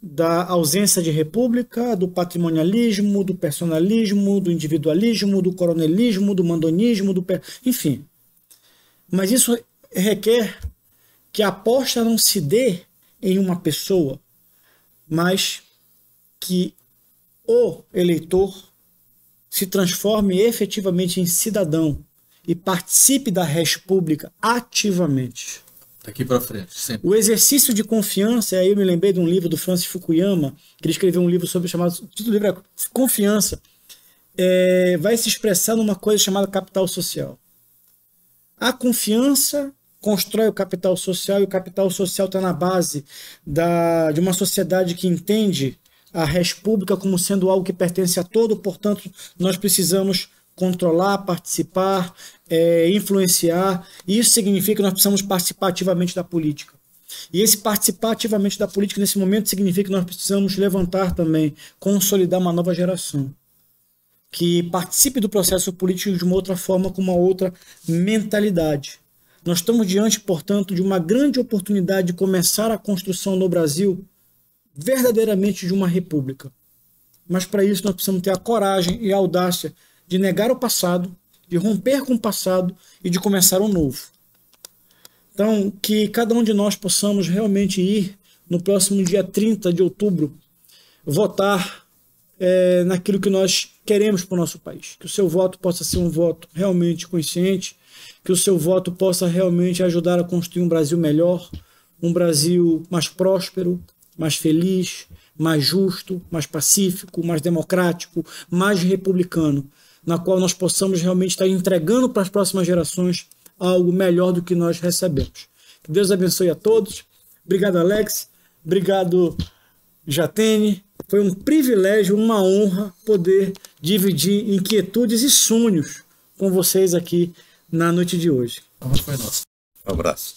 da ausência de república, do patrimonialismo, do personalismo, do individualismo, do coronelismo, do mandonismo, enfim. Mas isso requer que a aposta não se dê em uma pessoa, mas que o eleitor se transforme efetivamente em cidadão e participe da res pública ativamente. Daqui para frente, sempre. O exercício de confiança, aí eu me lembrei de um livro do Francis Fukuyama, que ele escreveu um livro sobre chamado, o título do livro é Confiança, vai se expressar numa coisa chamada capital social. A confiança constrói o capital social, e o capital social está na base de uma sociedade que entende a res pública como sendo algo que pertence a todo, portanto, nós precisamos controlar, participar, influenciar, e isso significa que nós precisamos participar ativamente da política. E esse participar ativamente da política, nesse momento, significa que nós precisamos levantar também, consolidar uma nova geração, que participe do processo político de uma outra forma, com uma outra mentalidade. Nós estamos diante, portanto, de uma grande oportunidade de começar a construção no Brasil verdadeiramente de uma república. Mas para isso nós precisamos ter a coragem e a audácia de negar o passado, de romper com o passado e de começar um novo. Então, que cada um de nós possamos realmente ir no próximo dia 30 de outubro, votar naquilo que nós queremos para o nosso país. Que o seu voto possa ser um voto realmente consciente, que o seu voto possa realmente ajudar a construir um Brasil melhor, um Brasil mais próspero, mais feliz, mais justo, mais pacífico, mais democrático, mais republicano, na qual nós possamos realmente estar entregando para as próximas gerações algo melhor do que nós recebemos. Que Deus abençoe a todos. Obrigado, Alex. Obrigado, Jatene. Foi um privilégio, uma honra poder dividir inquietudes e sonhos com vocês aqui na noite de hoje. Como foi nosso? Um abraço.